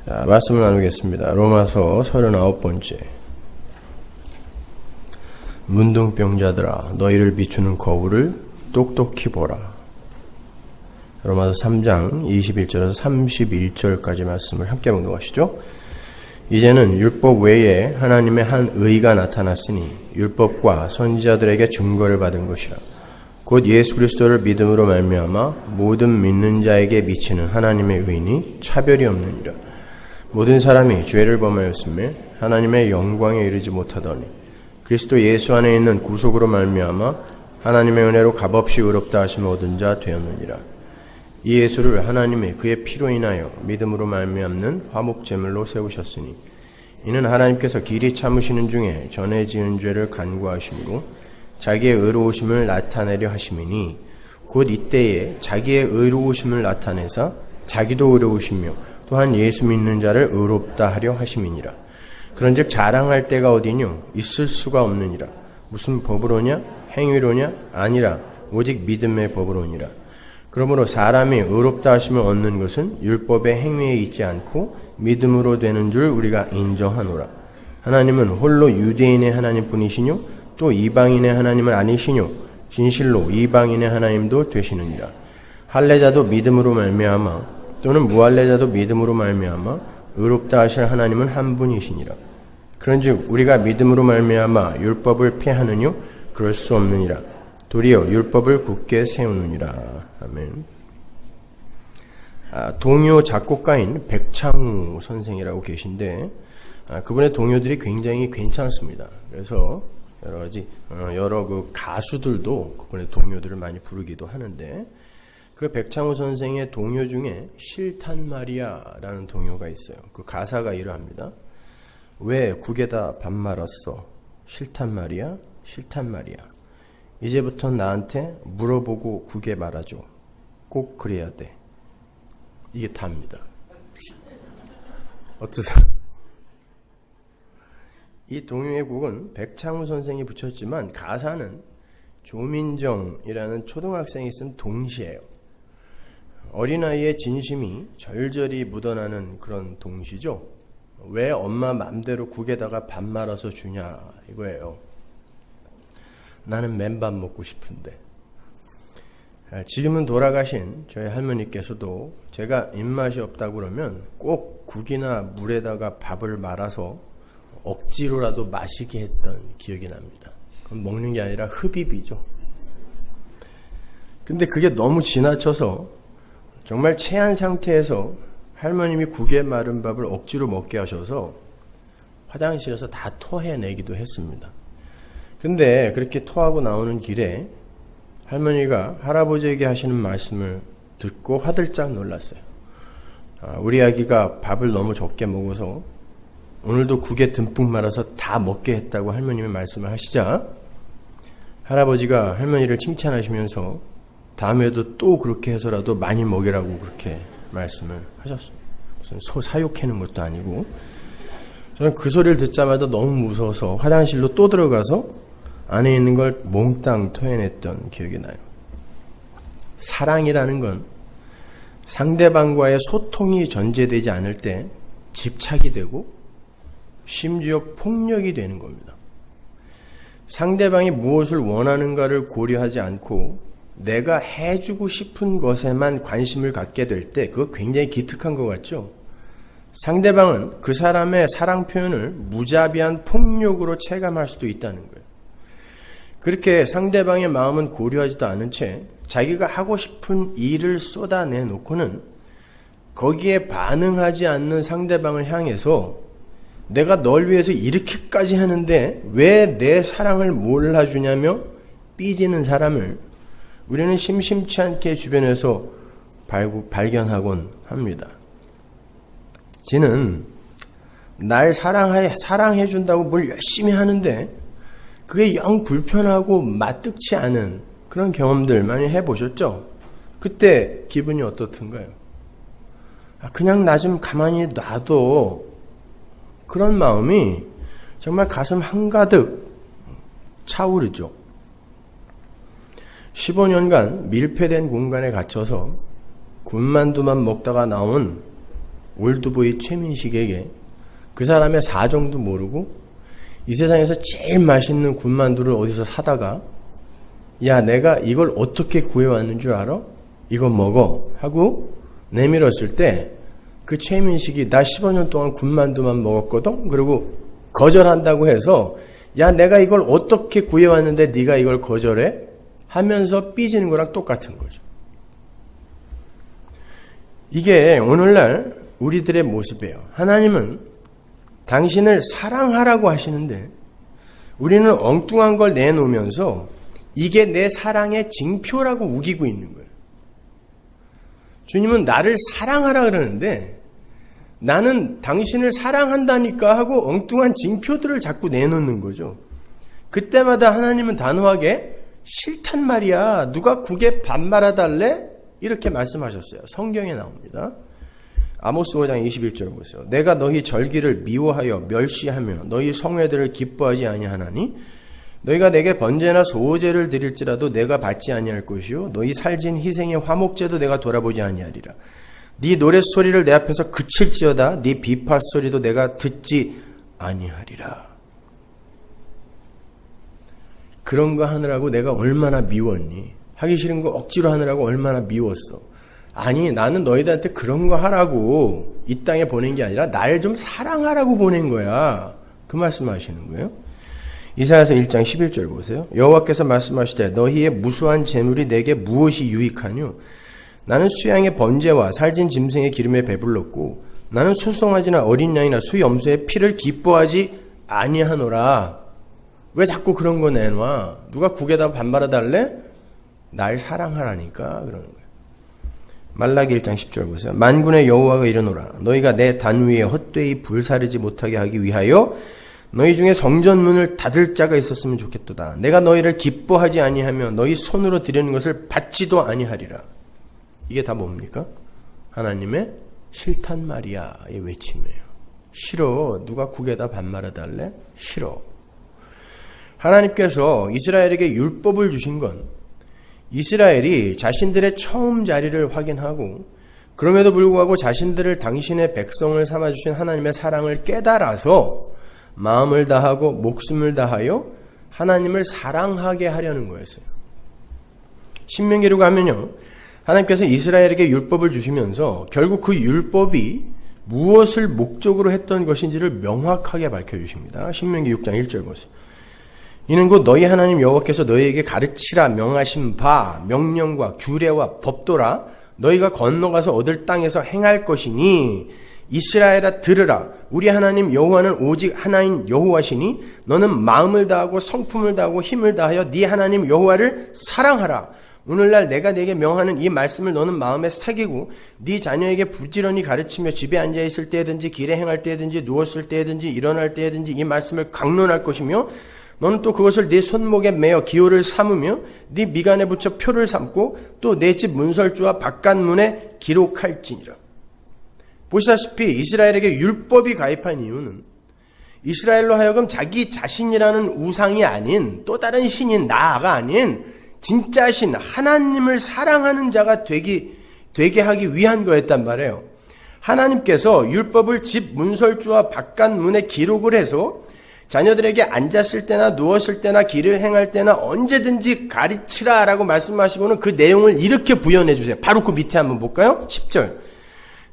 자, 말씀을 나누겠습니다. 로마서 39번째. 문둥병자들아, 너희를 비추는 거울을 똑똑히 보라. 로마서 3장 21절에서 31절까지 말씀을 함께 묵상하시죠. 이제는 율법 외에 하나님의 한 의가 나타났으니 율법과 선지자들에게 증거를 받은 것이라. 곧 예수 그리스도를 믿음으로 말미암아 모든 믿는 자에게 미치는 하나님의 의인이 차별이 없느니라. 모든 사람이 죄를 범하였으며 하나님의 영광에 이르지 못하더니 그리스도 예수 안에 있는 구속으로 말미암아 하나님의 은혜로 값없이 의롭다 하심을 얻은 자 되었느니라. 이 예수를 하나님이 그의 피로 인하여 믿음으로 말미암는 화목제물로 세우셨으니 이는 하나님께서 길이 참으시는 중에 전에 지은 죄를 간구하심으로 자기의 의로우심을 나타내려 하심이니 곧 이때에 자기의 의로우심을 나타내사 자기도 의로우시며 또한 예수 믿는 자를 의롭다 하려 하심이니라. 그런즉 자랑할 때가 어디뇨? 있을 수가 없느니라. 무슨 법으로냐? 행위로냐? 아니라 오직 믿음의 법으로니라. 그러므로 사람이 의롭다 하심을 얻는 것은 율법의 행위에 있지 않고 믿음으로 되는 줄 우리가 인정하노라. 하나님은 홀로 유대인의 하나님뿐이시뇨? 또 이방인의 하나님은 아니시뇨? 진실로 이방인의 하나님도 되시느니라. 할례자도 믿음으로 말미암아 또는 무할례자도 믿음으로 말미암아 의롭다 하실 하나님은 한 분이시니라. 그런즉 우리가 믿음으로 말미암아 율법을 폐하느뇨? 그럴 수 없느니라. 도리어 율법을 굳게 세우느니라. 아멘. 동요 작곡가인 백창우 선생이라고 계신데 그분의 동요들이 굉장히 괜찮습니다. 그래서 여러 그 가수들도 그분의 동요들을 많이 부르기도 하는데 그 백창우 선생의 동요 중에 싫단 말이야라는 동요가 있어요. 그 가사가 이러합니다. 왜 국에다 밥 말았어? 싫단 말이야? 싫단 말이야. 이제부터 나한테 물어보고 국에 말아줘. 꼭 그래야 돼. 이게 답니다. 어떠세요? 이 동요의 곡은 백창우 선생이 붙였지만 가사는 조민정이라는 초등학생이 쓴 동시예요. 어린아이의 진심이 절절히 묻어나는 그런 동시죠. 왜 엄마 맘대로 국에다가 밥 말아서 주냐 이거예요. 나는 맨밥 먹고 싶은데. 지금은 돌아가신 저희 할머니께서도 제가 입맛이 없다고 그러면 꼭 국이나 물에다가 밥을 말아서 억지로라도 마시게 했던 기억이 납니다. 그건 먹는 게 아니라 흡입이죠. 근데 그게 너무 지나쳐서 정말 체한 상태에서 할머님이 국에 마른 밥을 억지로 먹게 하셔서 화장실에서 다 토해내기도 했습니다. 근데 그렇게 토하고 나오는 길에 할머니가 할아버지에게 하시는 말씀을 듣고 화들짝 놀랐어요. 우리 아기가 밥을 너무 적게 먹어서 오늘도 국에 듬뿍 말아서 다 먹게 했다고 할머님이 말씀을 하시자 할아버지가 할머니를 칭찬하시면서 다음에도 또 그렇게 해서라도 많이 먹이라고 그렇게 말씀을 하셨습니다. 무슨 소 사육하는 것도 아니고. 저는 그 소리를 듣자마자 너무 무서워서 화장실로 또 들어가서 안에 있는 걸 몽땅 토해냈던 기억이 나요. 사랑이라는 건 상대방과의 소통이 전제되지 않을 때 집착이 되고 심지어 폭력이 되는 겁니다. 상대방이 무엇을 원하는가를 고려하지 않고 내가 해주고 싶은 것에만 관심을 갖게 될 때 그거 굉장히 기특한 것 같죠? 상대방은 그 사람의 사랑 표현을 무자비한 폭력으로 체감할 수도 있다는 거예요. 그렇게 상대방의 마음은 고려하지도 않은 채 자기가 하고 싶은 일을 쏟아내놓고는 거기에 반응하지 않는 상대방을 향해서 내가 널 위해서 이렇게까지 하는데 왜 내 사랑을 몰라주냐며 삐지는 사람을 우리는 심심치 않게 주변에서 발견하곤 합니다. 지는 날 사랑해준다고 뭘 열심히 하는데 그게 영 불편하고 마뜩치 않은 그런 경험들 많이 해보셨죠? 그때 기분이 어떻던가요? 그냥 나 좀 가만히 놔둬. 그런 마음이 정말 가슴 한가득 차오르죠. 15년간 밀폐된 공간에 갇혀서 군만두만 먹다가 나온 올드보이 최민식에게 그 사람의 사정도 모르고 이 세상에서 제일 맛있는 군만두를 어디서 사다가 야 내가 이걸 어떻게 구해왔는 줄 알아? 이거 먹어 하고 내밀었을 때 그 최민식이 나 15년 동안 군만두만 먹었거든? 그리고 거절한다고 해서 야 내가 이걸 어떻게 구해왔는데 네가 이걸 거절해? 하면서 삐지는 거랑 똑같은 거죠. 이게 오늘날 우리들의 모습이에요. 하나님은 당신을 사랑하라고 하시는데 우리는 엉뚱한 걸 내놓으면서 이게 내 사랑의 징표라고 우기고 있는 거예요. 주님은 나를 사랑하라 그러는데 나는 당신을 사랑한다니까 하고 엉뚱한 징표들을 자꾸 내놓는 거죠. 그때마다 하나님은 단호하게 싫단 말이야. 누가 국에 밥 말아달래? 이렇게 말씀하셨어요. 성경에 나옵니다. 아모스 5장 21절 보세요. 내가 너희 절기를 미워하여 멸시하며 너희 성회들을 기뻐하지 아니하나니 너희가 내게 번제나 소제를 드릴지라도 내가 받지 아니할 것이요 너희 살진 희생의 화목제도 내가 돌아보지 아니하리라. 네 노랫소리를 내 앞에서 그칠지어다 네 비파소리도 내가 듣지 아니하리라. 그런 거 하느라고 내가 얼마나 미웠니? 하기 싫은 거 억지로 하느라고 얼마나 미웠어. 아니 나는 너희들한테 그런 거 하라고 이 땅에 보낸 게 아니라 날 좀 사랑하라고 보낸 거야. 그 말씀하시는 거예요. 이사야서 1장 11절 보세요. 여호와께서 말씀하시되 너희의 무수한 재물이 내게 무엇이 유익하뇨? 나는 수양의 번제와 살진 짐승의 기름에 배불렀고 나는 수송아지나 어린 양이나 수염소의 피를 기뻐하지 아니하노라. 왜 자꾸 그런 거 내놔? 누가 국에다 밥 말아달래? 날 사랑하라니까 그러는 거예요. 말라기 1장 10절 보세요. 만군의 여호와가 이르노라. 너희가 내 단 위에 헛되이 불사르지 못하게 하기 위하여 너희 중에 성전문을 닫을 자가 있었으면 좋겠도다. 내가 너희를 기뻐하지 아니하며 너희 손으로 드리는 것을 받지도 아니하리라. 이게 다 뭡니까? 하나님의 싫단 말이야의 외침이에요. 싫어. 누가 국에다 밥 말아달래? 싫어. 하나님께서 이스라엘에게 율법을 주신 건 이스라엘이 자신들의 처음 자리를 확인하고 그럼에도 불구하고 자신들을 당신의 백성을 삼아주신 하나님의 사랑을 깨달아서 마음을 다하고 목숨을 다하여 하나님을 사랑하게 하려는 거였어요. 신명기로 가면요. 하나님께서 이스라엘에게 율법을 주시면서 결국 그 율법이 무엇을 목적으로 했던 것인지를 명확하게 밝혀주십니다. 신명기 6장 1절 보세요. 이는 곧 너희 하나님 여호와께서 너희에게 가르치라 명하신 바 명령과 규례와 법도라 너희가 건너가서 얻을 땅에서 행할 것이니 이스라엘아 들으라. 우리 하나님 여호와는 오직 하나인 여호와시니 너는 마음을 다하고 성품을 다하고 힘을 다하여 네 하나님 여호와를 사랑하라. 오늘날 내가 네게 명하는 이 말씀을 너는 마음에 새기고 네 자녀에게 부지런히 가르치며 집에 앉아있을 때든지 길에 행할 때든지 누웠을 때든지 일어날 때든지 이 말씀을 강론할 것이며 너는 또 그것을 네 손목에 매어 기호를 삼으며 네 미간에 붙여 표를 삼고 또 내 집 문설주와 바깥문에 기록할지니라. 보시다시피 이스라엘에게 율법이 가입한 이유는 이스라엘로 하여금 자기 자신이라는 우상이 아닌 또 다른 신인 나아가 아닌 진짜 신 하나님을 사랑하는 자가 되게 하기 위한 거였단 말이에요. 하나님께서 율법을 집 문설주와 바깥문에 기록을 해서 자녀들에게 앉았을 때나 누웠을 때나 길을 행할 때나 언제든지 가르치라라고 말씀하시고는 그 내용을 이렇게 부연해 주세요. 바로 그 밑에 한번 볼까요? 10절.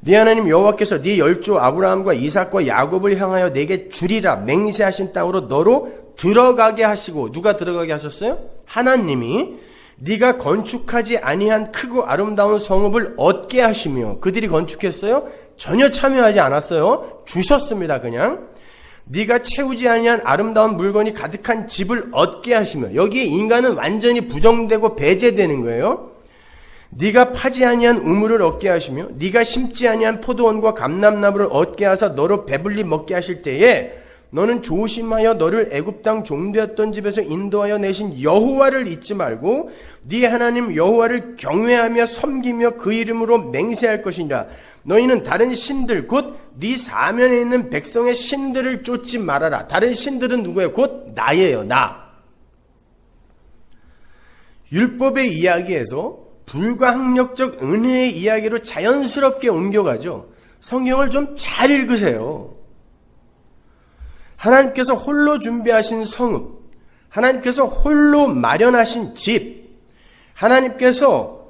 네 하나님 여호와께서 네 열조 아브라함과 이삭과 야곱을 향하여 내게 주리라 맹세하신 땅으로 너로 들어가게 하시고 누가 들어가게 하셨어요? 하나님이 네가 건축하지 아니한 크고 아름다운 성읍을 얻게 하시며 그들이 건축했어요? 전혀 참여하지 않았어요. 주셨습니다. 그냥 네가 채우지 아니한 아름다운 물건이 가득한 집을 얻게 하시며 여기에 인간은 완전히 부정되고 배제되는 거예요. 네가 파지 아니한 우물을 얻게 하시며 네가 심지 아니한 포도원과 감람나무를 얻게 하사 너로 배불리 먹게 하실 때에 너는 조심하여 너를 애굽 땅 종되었던 집에서 인도하여 내신 여호와를 잊지 말고 네 하나님 여호와를 경외하며 섬기며 그 이름으로 맹세할 것이니라. 너희는 다른 신들 곧 네 사면에 있는 백성의 신들을 쫓지 말아라. 다른 신들은 누구예요? 곧 나예요. 나. 율법의 이야기에서 불가항력적 은혜의 이야기로 자연스럽게 옮겨가죠. 성경을 좀 잘 읽으세요. 하나님께서 홀로 준비하신 성읍, 하나님께서 홀로 마련하신 집, 하나님께서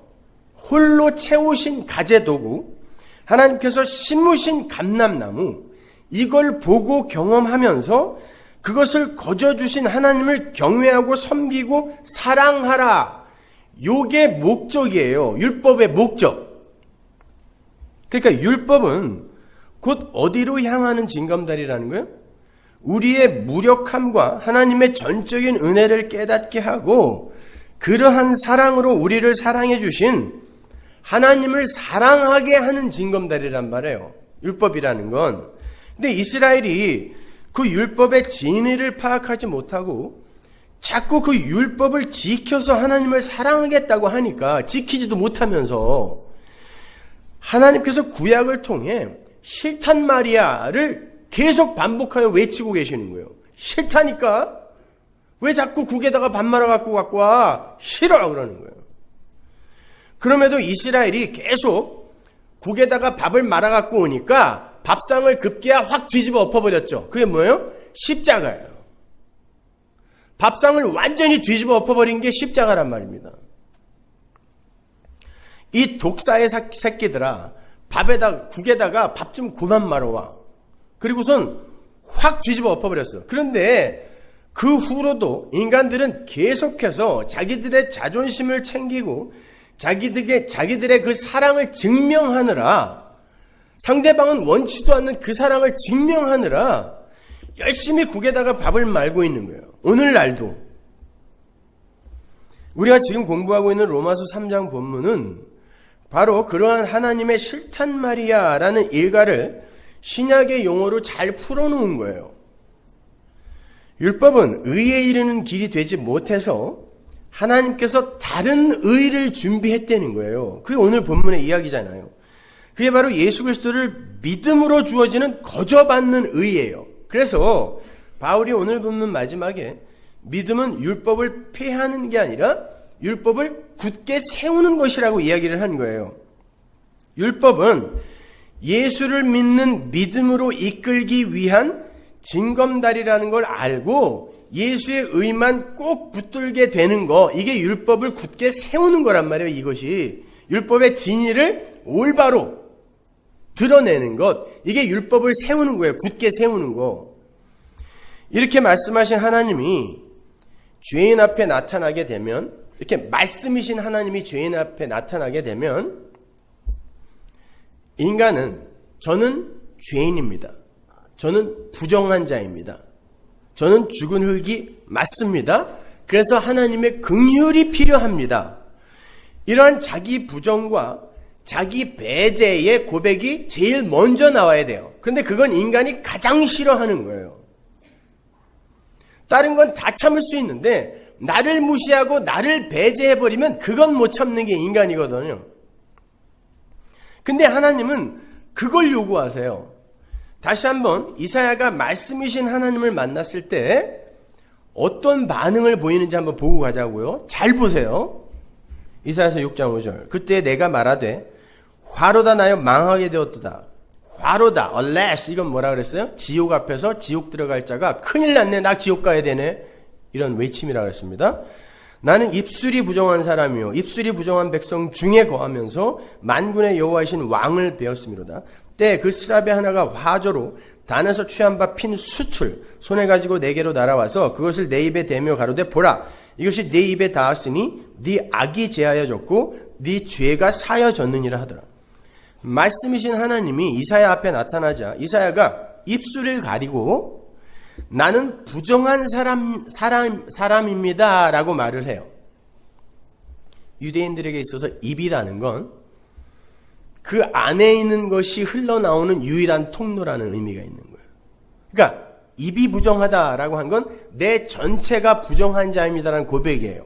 홀로 채우신 가재도구, 하나님께서 심으신 감람나무, 이걸 보고 경험하면서 그것을 거저주신 하나님을 경외하고 섬기고 사랑하라. 요게 목적이에요. 율법의 목적. 그러니까 율법은 곧 어디로 향하는 징검다리라는 거예요? 우리의 무력함과 하나님의 전적인 은혜를 깨닫게 하고 그러한 사랑으로 우리를 사랑해 주신 하나님을 사랑하게 하는 징검다리란 말이에요. 율법이라는 건. 근데 이스라엘이 그 율법의 진리를 파악하지 못하고 자꾸 그 율법을 지켜서 하나님을 사랑하겠다고 하니까 지키지도 못하면서 하나님께서 구약을 통해 싫단 말이야를 계속 반복하여 외치고 계시는 거예요. 싫다니까? 왜 자꾸 국에다가 밥 말아 갖고 와? 싫어! 그러는 거예요. 그럼에도 이스라엘이 계속 국에다가 밥을 말아 갖고 오니까 밥상을 급기야 확 뒤집어 엎어버렸죠. 그게 뭐예요? 십자가예요. 밥상을 완전히 뒤집어 엎어버린 게 십자가란 말입니다. 이 독사의 새끼들아, 국에다가 밥 좀 그만 말아와. 그리고선 확 뒤집어 엎어버렸어. 그런데 그 후로도 인간들은 계속해서 자기들의 자존심을 챙기고 자기들의 그 사랑을 증명하느라, 상대방은 원치도 않는 그 사랑을 증명하느라 열심히 국에다가 밥을 말고 있는 거예요. 오늘날도. 우리가 지금 공부하고 있는 로마서 3장 본문은 바로 그러한 하나님의 싫단 말이야라는 일가를 신약의 용어로 잘 풀어놓은 거예요. 율법은 의에 이르는 길이 되지 못해서 하나님께서 다른 의를 준비했다는 거예요. 그게 오늘 본문의 이야기잖아요. 그게 바로 예수 그리스도를 믿음으로 주어지는 거저받는 의예요. 그래서 바울이 오늘 본문 마지막에 믿음은 율법을 폐하는 게 아니라 율법을 굳게 세우는 것이라고 이야기를 한 거예요. 율법은 예수를 믿는 믿음으로 이끌기 위한 징검다리라는 걸 알고 예수의 의만 꼭 붙들게 되는 거, 이게 율법을 굳게 세우는 거란 말이에요. 이것이 율법의 진리를 올바로 드러내는 것, 이게 율법을 세우는 거예요. 굳게 세우는 거. 이렇게 말씀하신 하나님이 죄인 앞에 나타나게 되면, 이렇게 말씀이신 하나님이 죄인 앞에 나타나게 되면 인간은 저는 죄인입니다. 저는 부정한 자입니다. 저는 죽은 흙이 맞습니다. 그래서 하나님의 긍휼이 필요합니다. 이러한 자기 부정과 자기 배제의 고백이 제일 먼저 나와야 돼요. 그런데 그건 인간이 가장 싫어하는 거예요. 다른 건 다 참을 수 있는데 나를 무시하고 나를 배제해버리면 그건 못 참는 게 인간이거든요. 근데 하나님은 그걸 요구하세요. 다시 한번 이사야가 말씀이신 하나님을 만났을 때 어떤 반응을 보이는지 한번 보고 가자고요. 잘 보세요. 이사야서 6장 5절. 그때 내가 말하되 화로다 나여 망하게 되었도다. 화로다, unless, 이건 뭐라 그랬어요? 지옥 앞에서 지옥 들어갈 자가 큰일 났네, 나 지옥 가야 되네, 이런 외침이라 그랬습니다. 나는 입술이 부정한 사람이요 입술이 부정한 백성 중에 거하면서 만군의 여호와이신 왕을 배웠음이로다. 때 그 스라베 하나가 화조로 단에서 취한 바 핀 수출 손에 가지고 내게로 날아와서 그것을 내 입에 대며 가로되 보라, 이것이 내 입에 닿았으니 네 악이 제하여졌고 네 죄가 사여졌느니라 하더라. 말씀이신 하나님이 이사야 앞에 나타나자 이사야가 입술을 가리고 나는 부정한 사람입니다 라고 말을 해요. 유대인들에게 있어서 입이라는 건 그 안에 있는 것이 흘러나오는 유일한 통로라는 의미가 있는 거예요. 그러니까 입이 부정하다라고 한 건 내 전체가 부정한 자입니다라는 고백이에요.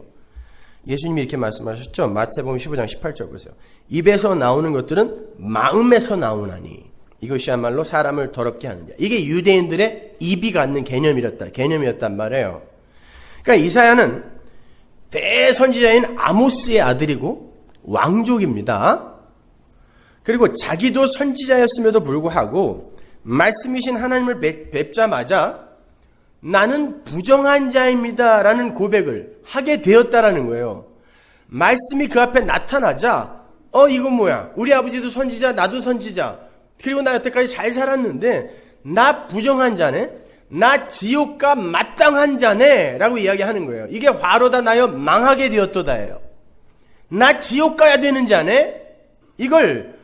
예수님이 이렇게 말씀하셨죠. 마태복음 15장 18절 보세요. 입에서 나오는 것들은 마음에서 나오나니 이것이야말로 사람을 더럽게 하느냐. 이게 유대인들의 입이 갖는 개념이었단 말이에요. 그러니까 이사야는 대선지자인 아모스의 아들이고 왕족입니다. 그리고 자기도 선지자였음에도 불구하고 말씀이신 하나님을 뵙자마자 나는 부정한 자입니다 라는 고백을 하게 되었다라는 거예요. 말씀이 그 앞에 나타나자 이건 뭐야? 우리 아버지도 선지자, 나도 선지자. 그리고 나 여태까지 잘 살았는데 나 부정한 자네? 나 지옥가 마땅한 자네? 라고 이야기하는 거예요. 이게 화로다 나여 망하게 되었도다예요. 나 지옥 가야 되는 자네? 이걸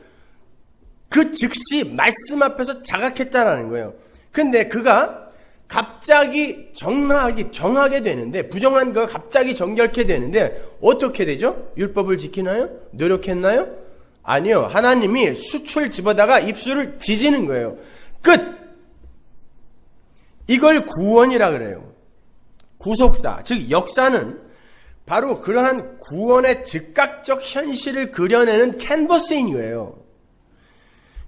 그 즉시 말씀 앞에서 자각했다라는 거예요. 근데 그가 갑자기 정하게 되는데, 부정한 거가 갑자기 정결케 되는데 어떻게 되죠? 율법을 지키나요? 노력했나요? 아니요. 하나님이 수출 집어다가 입술을 지지는 거예요. 끝! 이걸 구원이라 그래요. 구속사, 즉 역사는 바로 그러한 구원의 즉각적 현실을 그려내는 캔버스인 거예요.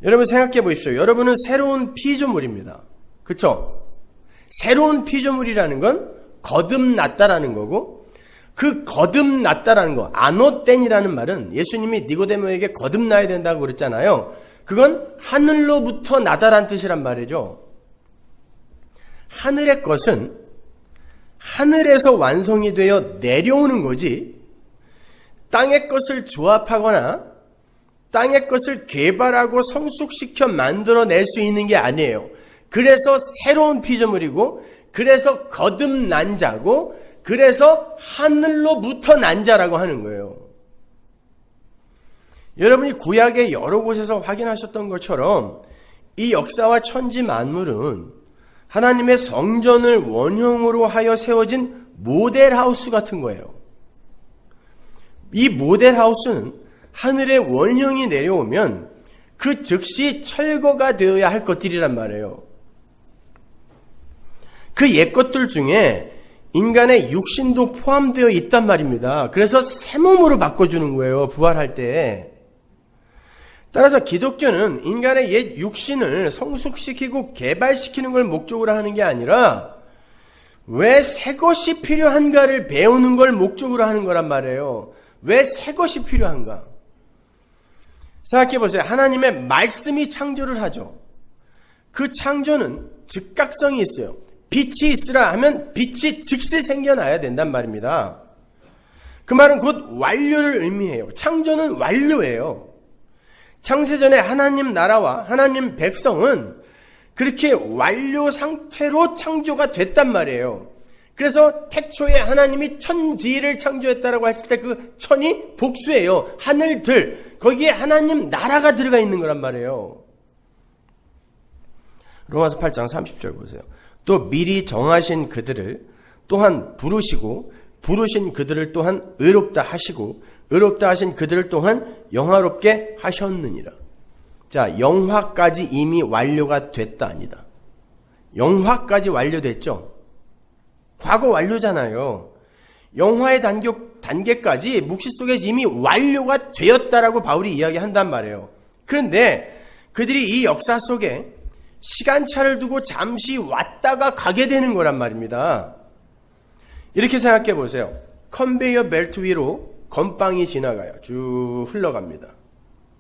여러분 생각해 보십시오. 여러분은 새로운 피조물입니다. 그렇죠? 새로운 피조물이라는 건 거듭났다라는 거고, 그 거듭났다라는 거, 아노땐이라는 말은 예수님이 니고데모에게 거듭나야 된다고 그랬잖아요. 그건 하늘로부터 나다란 뜻이란 말이죠. 하늘의 것은 하늘에서 완성이 되어 내려오는 거지, 땅의 것을 조합하거나 땅의 것을 개발하고 성숙시켜 만들어낼 수 있는 게 아니에요. 그래서 새로운 피조물이고, 그래서 거듭난 자고, 그래서 하늘로부터 난 자라고 하는 거예요. 여러분이 구약의 여러 곳에서 확인하셨던 것처럼 이 역사와 천지 만물은 하나님의 성전을 원형으로 하여 세워진 모델하우스 같은 거예요. 이 모델하우스는 하늘의 원형이 내려오면 그 즉시 철거가 되어야 할 것들이란 말이에요. 그 옛것들 중에 인간의 육신도 포함되어 있단 말입니다. 그래서 새 몸으로 바꿔주는 거예요, 부활할 때. 따라서 기독교는 인간의 옛 육신을 성숙시키고 개발시키는 걸 목적으로 하는 게 아니라 왜 새 것이 필요한가를 배우는 걸 목적으로 하는 거란 말이에요. 왜 새 것이 필요한가? 생각해 보세요. 하나님의 말씀이 창조를 하죠. 그 창조는 즉각성이 있어요. 빛이 있으라 하면 빛이 즉시 생겨나야 된단 말입니다. 그 말은 곧 완료를 의미해요. 창조는 완료예요. 창세전에 하나님 나라와 하나님 백성은 그렇게 완료 상태로 창조가 됐단 말이에요. 그래서 태초에 하나님이 천지를 창조했다라고 했을 때 그 천이 복수예요. 하늘들, 거기에 하나님 나라가 들어가 있는 거란 말이에요. 로마서 8장 30절 보세요. 또 미리 정하신 그들을 또한 부르시고, 부르신 그들을 또한 의롭다 하시고, 의롭다 하신 그들을 또한 영화롭게 하셨느니라. 자, 영화까지 이미 완료가 됐다 아니다. 영화까지 완료됐죠. 과거 완료잖아요. 영화의 단계까지 묵시 속에 이미 완료가 되었다라고 바울이 이야기한단 말이에요. 그런데 그들이 이 역사 속에 시간차를 두고 잠시 왔다가 가게 되는 거란 말입니다. 이렇게 생각해 보세요. 컨베이어 벨트 위로 건빵이 지나가요. 쭉 흘러갑니다.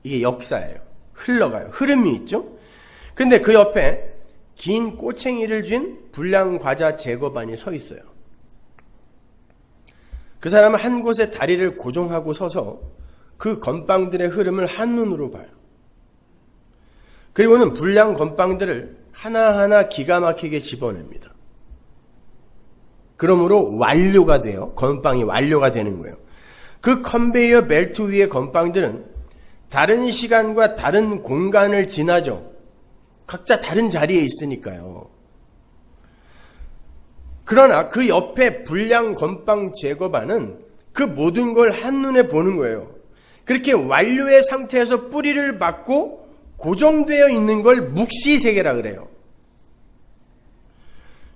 이게 역사예요. 흘러가요. 흐름이 있죠. 근데 그 옆에 긴 꼬챙이를 쥔 불량 과자 제거반이 서 있어요. 그 사람은 한 곳에 다리를 고정하고 서서 그 건빵들의 흐름을 한눈으로 봐요. 그리고는 불량 건빵들을 하나하나 기가 막히게 집어냅니다. 그러므로 완료가 돼요. 건빵이 완료가 되는 거예요. 그 컨베이어 벨트 위의 건빵들은 다른 시간과 다른 공간을 지나죠. 각자 다른 자리에 있으니까요. 그러나 그 옆에 불량 건빵 제거반은 그 모든 걸 한눈에 보는 거예요. 그렇게 완료의 상태에서 뿌리를 받고 고정되어 있는 걸 묵시세계라 그래요.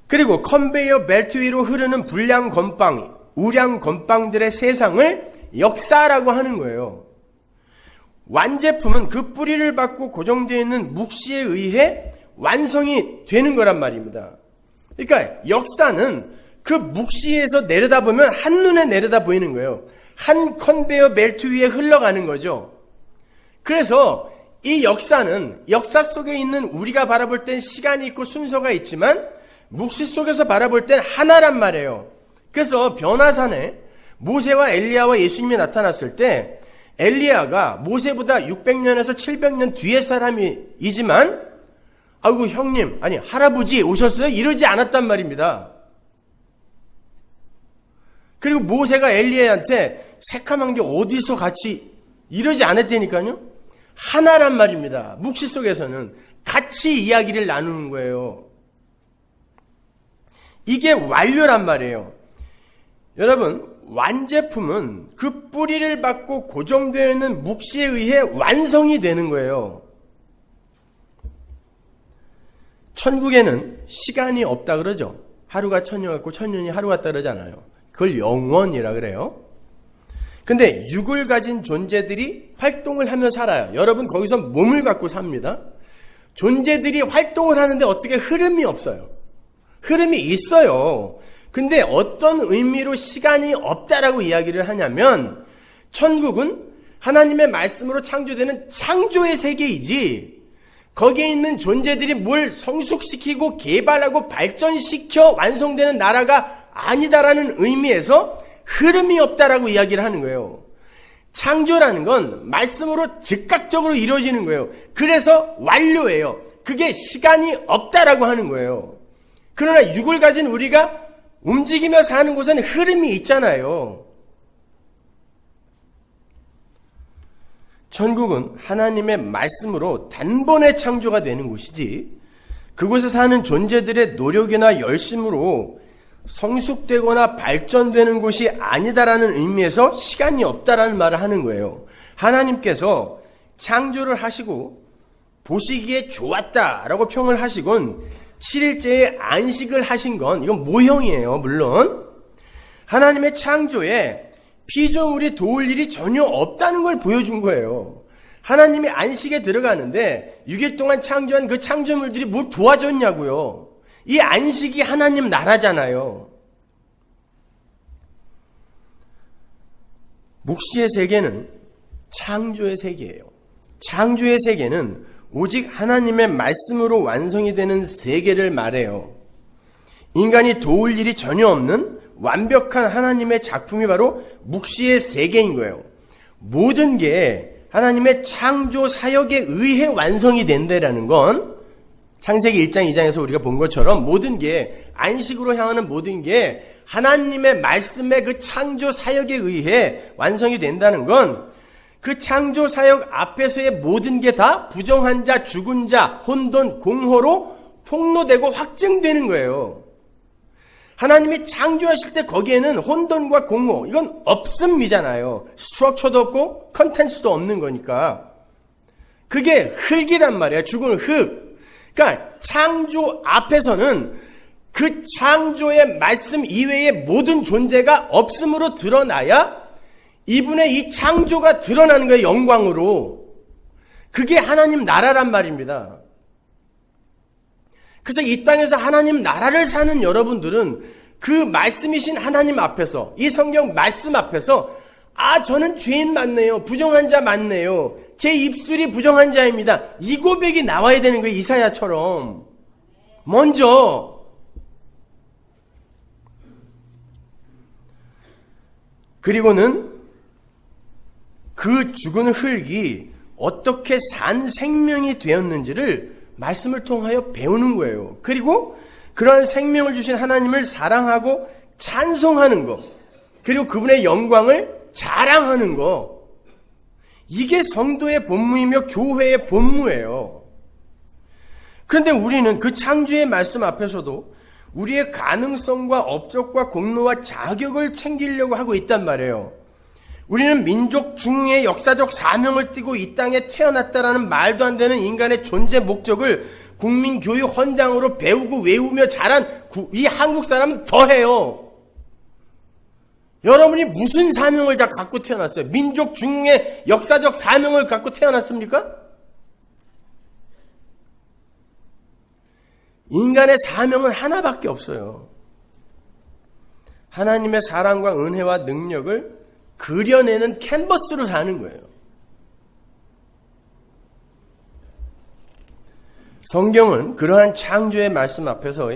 그리고 컨베이어 벨트 위로 흐르는 불량 건빵, 우량 건빵들의 세상을 역사라고 하는 거예요. 완제품은 그 뿌리를 받고 고정되어 있는 묵시에 의해 완성이 되는 거란 말입니다. 그러니까 역사는 그 묵시에서 내려다보면 한눈에 내려다 보이는 거예요. 한 컨베이어 벨트 위에 흘러가는 거죠. 그래서 이 역사는 역사 속에 있는 우리가 바라볼 땐 시간이 있고 순서가 있지만 묵시 속에서 바라볼 땐 하나란 말이에요. 그래서 변화산에 모세와 엘리야와 예수님이 나타났을 때 엘리야가 모세보다 600년에서 700년 뒤의 사람이지만 아이고 형님 아니 할아버지 오셨어요? 이러지 않았단 말입니다. 그리고 모세가 엘리야한테 새카만 게 어디서 같이 이러지 않았다니까요. 하나란 말입니다. 묵시 속에서는 같이 이야기를 나누는 거예요. 이게 완료란 말이에요. 여러분 완제품은 그 뿌리를 받고 고정되어 있는 묵시에 의해 완성이 되는 거예요. 천국에는 시간이 없다 그러죠. 하루가 천년 같고 천년이 하루 같다 그러잖아요. 그걸 영원이라 그래요. 근데 육을 가진 존재들이 활동을 하며 살아요. 여러분 거기서 몸을 갖고 삽니다. 존재들이 활동을 하는데 어떻게 흐름이 없어요. 흐름이 있어요. 근데 어떤 의미로 시간이 없다라고 이야기를 하냐면 천국은 하나님의 말씀으로 창조되는 창조의 세계이지 거기에 있는 존재들이 뭘 성숙시키고 개발하고 발전시켜 완성되는 나라가 아니다라는 의미에서 흐름이 없다라고 이야기를 하는 거예요. 창조라는 건 말씀으로 즉각적으로 이루어지는 거예요. 그래서 완료예요. 그게 시간이 없다라고 하는 거예요. 그러나 육을 가진 우리가 움직이며 사는 곳은 흐름이 있잖아요. 천국은 하나님의 말씀으로 단번에 창조가 되는 곳이지 그곳에 사는 존재들의 노력이나 열심으로 성숙되거나 발전되는 곳이 아니다라는 의미에서 시간이 없다라는 말을 하는 거예요. 하나님께서 창조를 하시고 보시기에 좋았다라고 평을 하시곤 7일째에 안식을 하신 건 이건 모형이에요. 물론 하나님의 창조에 피조물이 도울 일이 전혀 없다는 걸 보여준 거예요. 하나님이 안식에 들어가는데 6일 동안 창조한 그 창조물들이 뭘 도와줬냐고요. 이 안식이 하나님 나라잖아요. 묵시의 세계는 창조의 세계예요. 창조의 세계는 오직 하나님의 말씀으로 완성이 되는 세계를 말해요. 인간이 도울 일이 전혀 없는 완벽한 하나님의 작품이 바로 묵시의 세계인 거예요. 모든 게 하나님의 창조 사역에 의해 완성이 된다라는 건 창세기 1장 2장에서 우리가 본 것처럼 모든 게 안식으로 향하는 모든 게 하나님의 말씀의 그 창조 사역에 의해 완성이 된다는 건 그 창조 사역 앞에서의 모든 게 다 부정한 자, 죽은 자, 혼돈, 공허로 폭로되고 확증되는 거예요. 하나님이 창조하실 때 거기에는 혼돈과 공허 이건 없음이잖아요. 스트럭처도 없고 컨텐츠도 없는 거니까. 그게 흙이란 말이에요. 죽은 흙. 그러니까 창조 앞에서는 그 창조의 말씀 이외의 모든 존재가 없음으로 드러나야 이분의 이 창조가 드러나는 거예요. 영광으로. 그게 하나님 나라란 말입니다. 그래서 이 땅에서 하나님 나라를 사는 여러분들은 그 말씀이신 하나님 앞에서 이 성경 말씀 앞에서 저는 죄인 맞네요. 부정한 자 맞네요. 제 입술이 부정한 자입니다. 이 고백이 나와야 되는 거예요. 이사야처럼. 먼저. 그리고는 그 죽은 흙이 어떻게 산 생명이 되었는지를 말씀을 통하여 배우는 거예요. 그리고 그러한 생명을 주신 하나님을 사랑하고 찬송하는 것, 그리고 그분의 영광을 자랑하는 것, 이게 성도의 본무이며 교회의 본무예요. 그런데 우리는 그 창조의 말씀 앞에서도 우리의 가능성과 업적과 공로와 자격을 챙기려고 하고 있단 말이에요. 우리는 민족 중흥의 역사적 사명을 띠고 이 땅에 태어났다라는 말도 안 되는 인간의 존재 목적을 국민교육 헌장으로 배우고 외우며 자란 이 한국 사람은 더해요. 여러분이 무슨 사명을 다 갖고 태어났어요? 민족 중흥의 역사적 사명을 갖고 태어났습니까? 인간의 사명은 하나밖에 없어요. 하나님의 사랑과 은혜와 능력을 그려내는 캔버스로 사는 거예요. 성경은 그러한 창조의 말씀 앞에서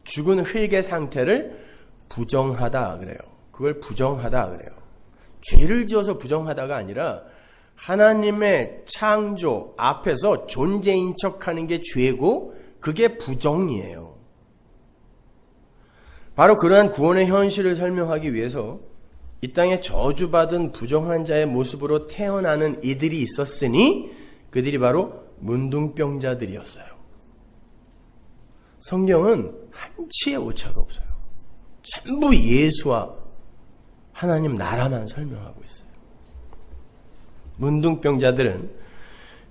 죽은 흙의 상태를 부정하다 그래요. 그걸 부정하다 그래요. 죄를 지어서 부정하다가 아니라 하나님의 창조 앞에서 존재인 척하는 게 죄고 그게 부정이에요. 바로 그러한 구원의 현실을 설명하기 위해서 이 땅에 저주받은 부정한 자의 모습으로 태어나는 이들이 있었으니 그들이 바로 문둥병자들이었어요. 성경은 한치의 오차가 없어요. 전부 예수와 하나님 나라만 설명하고 있어요. 문둥병자들은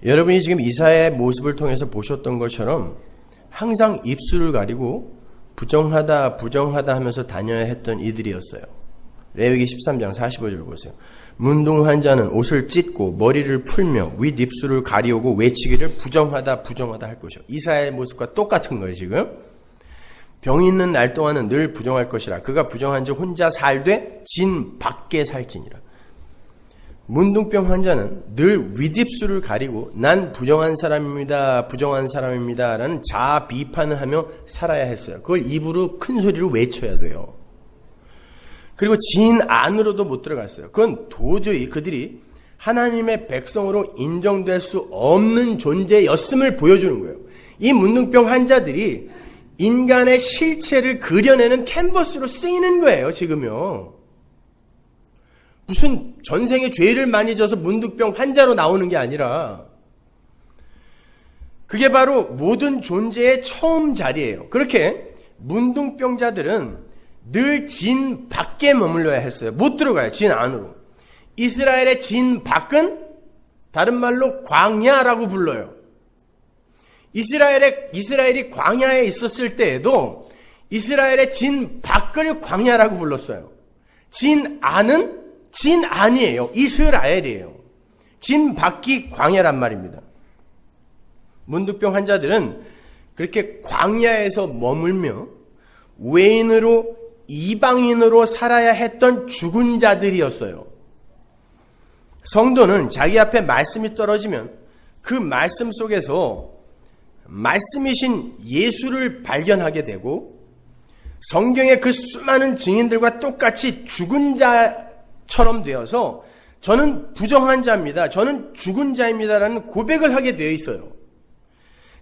여러분이 지금 이사야의 모습을 통해서 보셨던 것처럼 항상 입술을 가리고 부정하다 하면서 다녀야 했던 이들이었어요. 레위기 13장 45절 보세요. 문둥한 자는 옷을 찢고 머리를 풀며 윗입술을 가리우고 외치기를 부정하다 할 것이요. 이사야의 모습과 똑같은 거예요. 지금 병이 있는 날 동안은 늘 부정할 것이라 그가 부정한 즉 혼자 살되 진 밖에 살지니라. 문둥병 환자는 늘 윗입술을 가리고 난 부정한 사람입니다 라는 자아 비판을 하며 살아야 했어요. 그걸 입으로 큰 소리로 외쳐야 돼요. 그리고 진 안으로도 못 들어갔어요. 그건 도저히 그들이 하나님의 백성으로 인정될 수 없는 존재였음을 보여주는 거예요. 이 문둥병 환자들이 인간의 실체를 그려내는 캔버스로 쓰이는 거예요. 지금요. 무슨 전생에 죄를 많이 져서 문둥병 환자로 나오는 게 아니라 그게 바로 모든 존재의 처음 자리예요. 그렇게 문둥병자들은 늘 진 밖에 머물러야 했어요. 못 들어가요. 진 안으로. 이스라엘의 진 밖은 다른 말로 광야라고 불러요. 이스라엘이 광야에 있었을 때에도 이스라엘의 진 밖을 광야라고 불렀어요. 진 안은 진 안이에요. 이스라엘이에요. 진 밖이 광야란 말입니다. 문둥병 환자들은 그렇게 광야에서 머물며 외인으로 이방인으로 살아야 했던 죽은 자들이었어요. 성도는 자기 앞에 말씀이 떨어지면 그 말씀 속에서 말씀이신 예수를 발견하게 되고 성경의 그 수많은 증인들과 똑같이 죽은 자처럼 되어서 저는 부정한 자입니다. 저는 죽은 자입니다라는 고백을 하게 되어 있어요.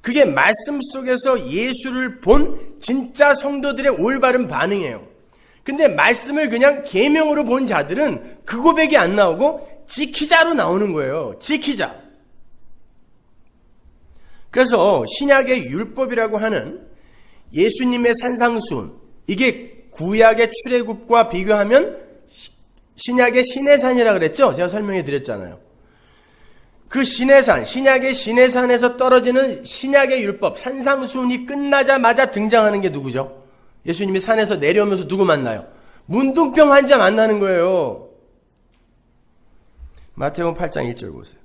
그게 말씀 속에서 예수를 본 진짜 성도들의 올바른 반응이에요. 근데 말씀을 그냥 계명으로 본 자들은 그 고백이 안 나오고 지키자로 나오는 거예요. 지키자. 그래서 신약의 율법이라고 하는 예수님의 산상수훈, 이게 구약의 출애굽과 비교하면 신약의 시내산이라고 그랬죠? 제가 설명해 드렸잖아요. 그 시내산, 신약의 시내산에서 떨어지는 신약의 율법, 산상수훈이 끝나자마자 등장하는 게 누구죠? 예수님이 산에서 내려오면서 누구 만나요? 문둥병 환자 만나는 거예요. 마태복음 8장 1절 보세요.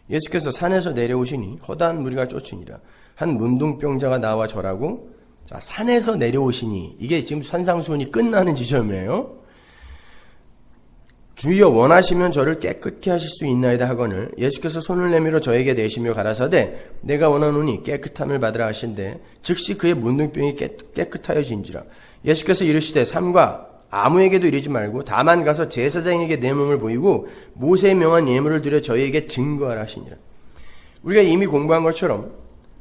예수께서 산에서 내려오시니 허다한 무리가 쫓으니라. 한 문둥병자가 나와 절하고, 자, 산에서 내려오시니, 이게 지금 산상수훈이 끝나는 지점이에요. 주여 원하시면 저를 깨끗게 하실 수 있나이다 하거늘 예수께서 손을 내밀어 저에게 내시며 가라사대 내가 원하노니 깨끗함을 받으라 하신대 즉시 그의 문둥병이 깨끗하여진지라. 예수께서 이르시되 삼가 아무에게도 이르지 말고 다만 가서 제사장에게 내 몸을 보이고 모세의 명한 예물을 드려 저희에게 증거하라 하시니라. 우리가 이미 공부한 것처럼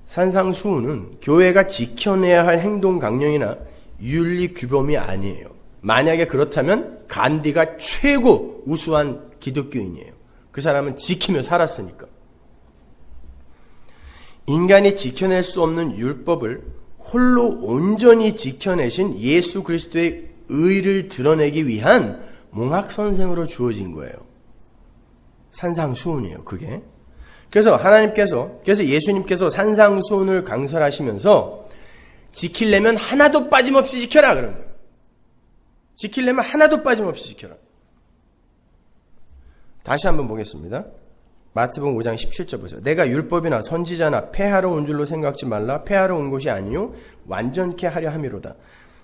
산상수훈은 교회가 지켜내야 할 행동 강령이나 윤리 규범이 아니에요. 만약에 그렇다면 간디가 최고 우수한 기독교인이에요. 그 사람은 지키며 살았으니까. 인간이 지켜낼 수 없는 율법을 홀로 온전히 지켜내신 예수 그리스도의 의를 드러내기 위한 몽학선생으로 주어진 거예요. 산상수훈이에요, 그게. 그래서 예수님께서 산상수훈을 강설하시면서 지키려면 하나도 빠짐없이 지켜라 그런 거예요. 지키려면 하나도 빠짐없이 지켜라. 다시 한번 보겠습니다. 마태복음 5장 17절 보세요. 내가 율법이나 선지자나 폐하러 온 줄로 생각지 말라. 폐하러 온 것이 아니요 완전케 하려 함이로다.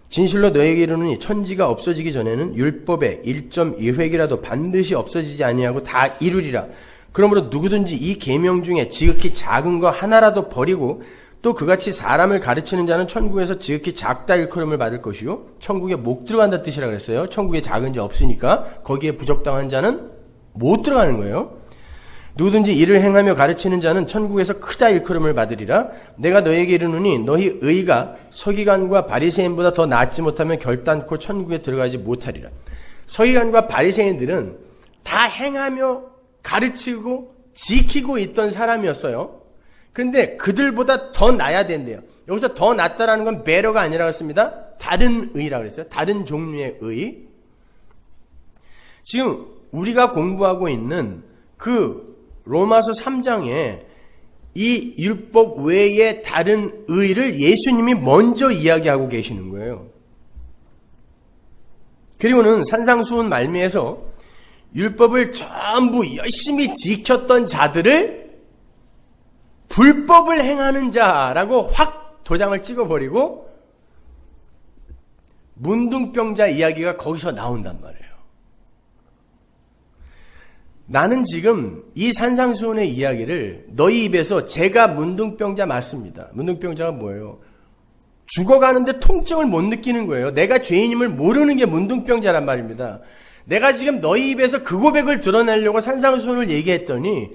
진실로 너에게 이르노니 천지가 없어지기 전에는 율법의 1.1획이라도 반드시 없어지지 아니하고 다 이루리라. 그러므로 누구든지 이 계명 중에 지극히 작은 거 하나라도 버리고 또 그같이 사람을 가르치는 자는 천국에서 지극히 작다 일컬음을 받을 것이요 천국에 못 들어간다 뜻이라 그랬어요. 천국에 작은 자 없으니까 거기에 부적당한 자는 못 들어가는 거예요. 누구든지 이를 행하며 가르치는 자는 천국에서 크다 일컬음을 받으리라. 내가 너에게 이르노니 너희 의가 서기관과 바리새인보다 더 낫지 못하면 결단코 천국에 들어가지 못하리라. 서기관과 바리새인들은 다 행하며 가르치고 지키고 있던 사람이었어요. 그런데 그들보다 더 나아야 된대요. 여기서 더 낫다라는 건 배려가 아니라고 했습니다. 다른 의라고 그랬어요. 다른 종류의 의. 지금 우리가 공부하고 있는 그 로마서 3장에 이 율법 외에 다른 의를 예수님이 먼저 이야기하고 계시는 거예요. 그리고는 산상수훈 말미에서 율법을 전부 열심히 지켰던 자들을 불법을 행하는 자라고 확 도장을 찍어버리고 문둥병자 이야기가 거기서 나온단 말이에요. 나는 지금 이 산상수훈의 이야기를 너희 입에서 제가 문둥병자 맞습니다. 문둥병자가 뭐예요? 죽어가는데 통증을 못 느끼는 거예요. 내가 죄인임을 모르는 게 문둥병자란 말입니다. 내가 지금 너희 입에서 그 고백을 드러내려고 산상수훈을 얘기했더니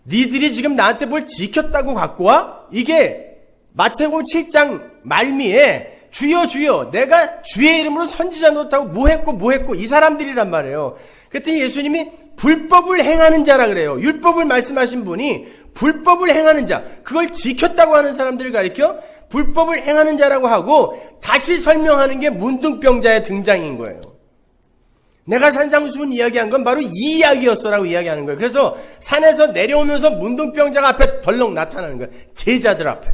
니들이 지금 나한테 뭘 지켰다고 갖고 와? 이게 마태복음 7장 말미에 주여 주여 내가 주의 이름으로 선지자 노릇하고 뭐 했고 이 사람들이란 말이에요. 그랬더니 예수님이 불법을 행하는 자라 그래요. 율법을 말씀하신 분이 불법을 행하는 자, 그걸 지켰다고 하는 사람들을 가리켜 불법을 행하는 자라고 하고 다시 설명하는 게 문둥병자의 등장인 거예요. 내가 산상수훈 이야기한 건 바로 이 이야기였어라고 이야기하는 거예요. 그래서 산에서 내려오면서 문둥병자가 앞에 덜렁 나타나는 거예요. 제자들 앞에.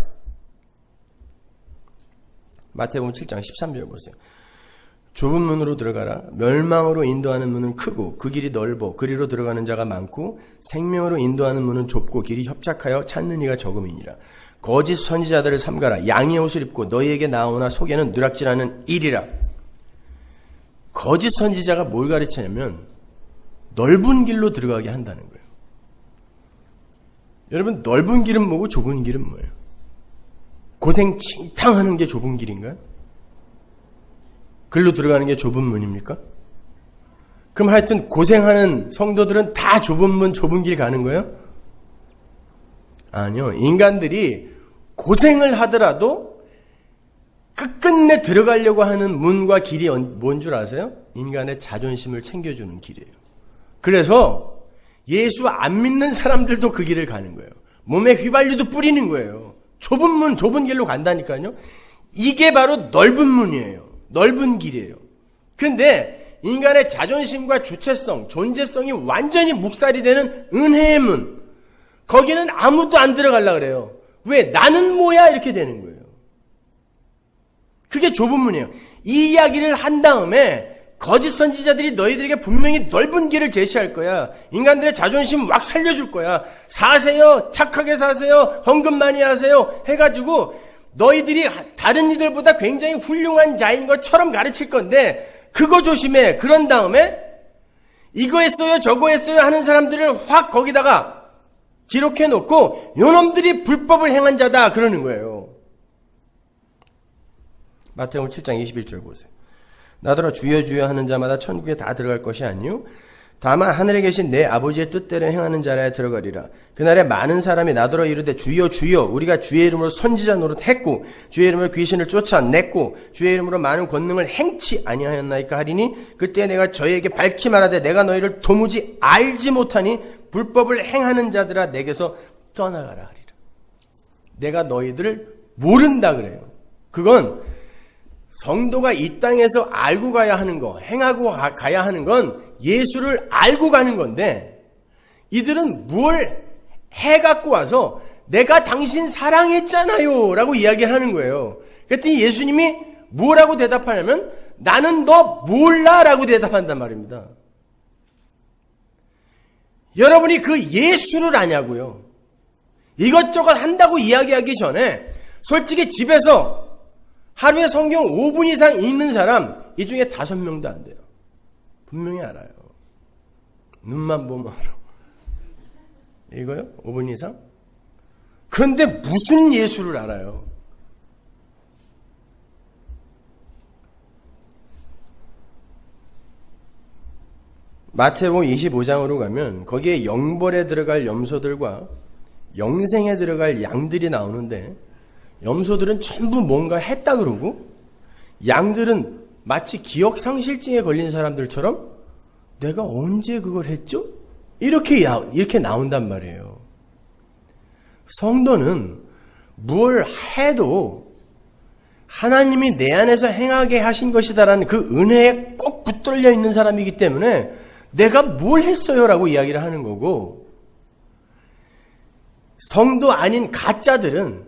마태복음 7장 13절 보세요. 좁은 문으로 들어가라. 멸망으로 인도하는 문은 크고 그 길이 넓어 그리로 들어가는 자가 많고 생명으로 인도하는 문은 좁고 길이 협착하여 찾는 이가 적음이니라. 거짓 선지자들을 삼가라. 양의 옷을 입고 너희에게 나오나 속에는 누락질하는 일이라. 거짓 선지자가 뭘 가르치냐면 넓은 길로 들어가게 한다는 거예요. 여러분, 넓은 길은 뭐고 좁은 길은 뭐예요? 고생 칭탕하는 게 좁은 길인가요? 글로 들어가는 게 좁은 문입니까? 그럼 하여튼 고생하는 성도들은 다 좁은 문, 좁은 길 가는 거예요? 아니요. 인간들이 고생을 하더라도 끝끝내 들어가려고 하는 문과 길이 뭔 줄 아세요? 인간의 자존심을 챙겨주는 길이에요. 그래서 예수 안 믿는 사람들도 그 길을 가는 거예요. 몸에 휘발유도 뿌리는 거예요. 좁은 문, 좁은 길로 간다니까요. 이게 바로 넓은 문이에요. 넓은 길이에요. 그런데 인간의 자존심과 주체성, 존재성이 완전히 묵살이 되는 은혜의 문, 거기는 아무도 안 들어가려고 그래요. 왜? 나는 뭐야? 이렇게 되는 거예요. 그게 좁은 문이에요. 이 이야기를 한 다음에 거짓 선지자들이 너희들에게 분명히 넓은 길을 제시할 거야. 인간들의 자존심 막 살려줄 거야. 사세요, 착하게 사세요, 헌금 많이 하세요 해가지고 너희들이 다른 이들보다 굉장히 훌륭한 자인 것처럼 가르칠 건데 그거 조심해. 그런 다음에 이거 했어요 저거 했어요 하는 사람들을 확 거기다가 기록해놓고 요놈들이 불법을 행한 자다 그러는 거예요. 마태복음 7장 21절 보세요. 나더러 주여 주여 하는 자마다 천국에 다 들어갈 것이 아니요 다만 하늘에 계신 내 아버지의 뜻대로 행하는 자라야 들어가리라. 그날에 많은 사람이 나더러 이르되 주여 주여 우리가 주의 이름으로 선지자 노릇했고 주의 이름으로 귀신을 쫓아냈고 주의 이름으로 많은 권능을 행치 아니하였나이까 하리니 그때 내가 저희에게 밝히 말하되 내가 너희를 도무지 알지 못하니 불법을 행하는 자들아 내게서 떠나가라 하리라. 내가 너희들을 모른다 그래요. 그건 성도가 이 땅에서 알고 가야 하는 거, 행하고 가야 하는 건 예수를 알고 가는 건데 이들은 뭘 해갖고 와서 내가 당신 사랑했잖아요 라고 이야기를 하는 거예요. 그랬더니 예수님이 뭐라고 대답하냐면 나는 너 몰라 라고 대답한단 말입니다. 여러분이 그 예수를 아냐고요. 이것저것 한다고 이야기하기 전에 솔직히 집에서 하루에 성경 5분 이상 읽는 사람 이 중에 5명도 안 돼요. 분명히 알아요. 눈만 보면 알아. 이거요? 5분 이상? 그런데 무슨 예수를 알아요? 마태복음 25장으로 가면 거기에 영벌에 들어갈 염소들과 영생에 들어갈 양들이 나오는데, 염소들은 전부 뭔가 했다 그러고 양들은 마치 기억상실증에 걸린 사람들처럼 내가 언제 그걸 했죠? 이렇게 나온단 말이에요. 성도는 뭘 해도 하나님이 내 안에서 행하게 하신 것이다라는 그 은혜에 꼭 붙들려 있는 사람이기 때문에 내가 뭘 했어요? 라고 이야기를 하는 거고, 성도 아닌 가짜들은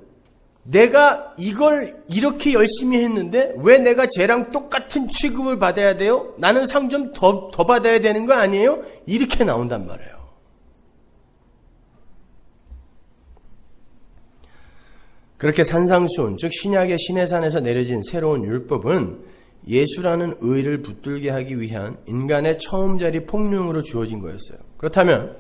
내가 이걸 이렇게 열심히 했는데 왜 내가 쟤랑 똑같은 취급을 받아야 돼요? 나는 상 좀 더 받아야 되는 거 아니에요? 이렇게 나온단 말이에요. 그렇게 산상수훈, 즉 신약의 시내산에서 내려진 새로운 율법은 예수라는 의를 붙들게 하기 위한 인간의 처음자리 폭력으로 주어진 거였어요. 그렇다면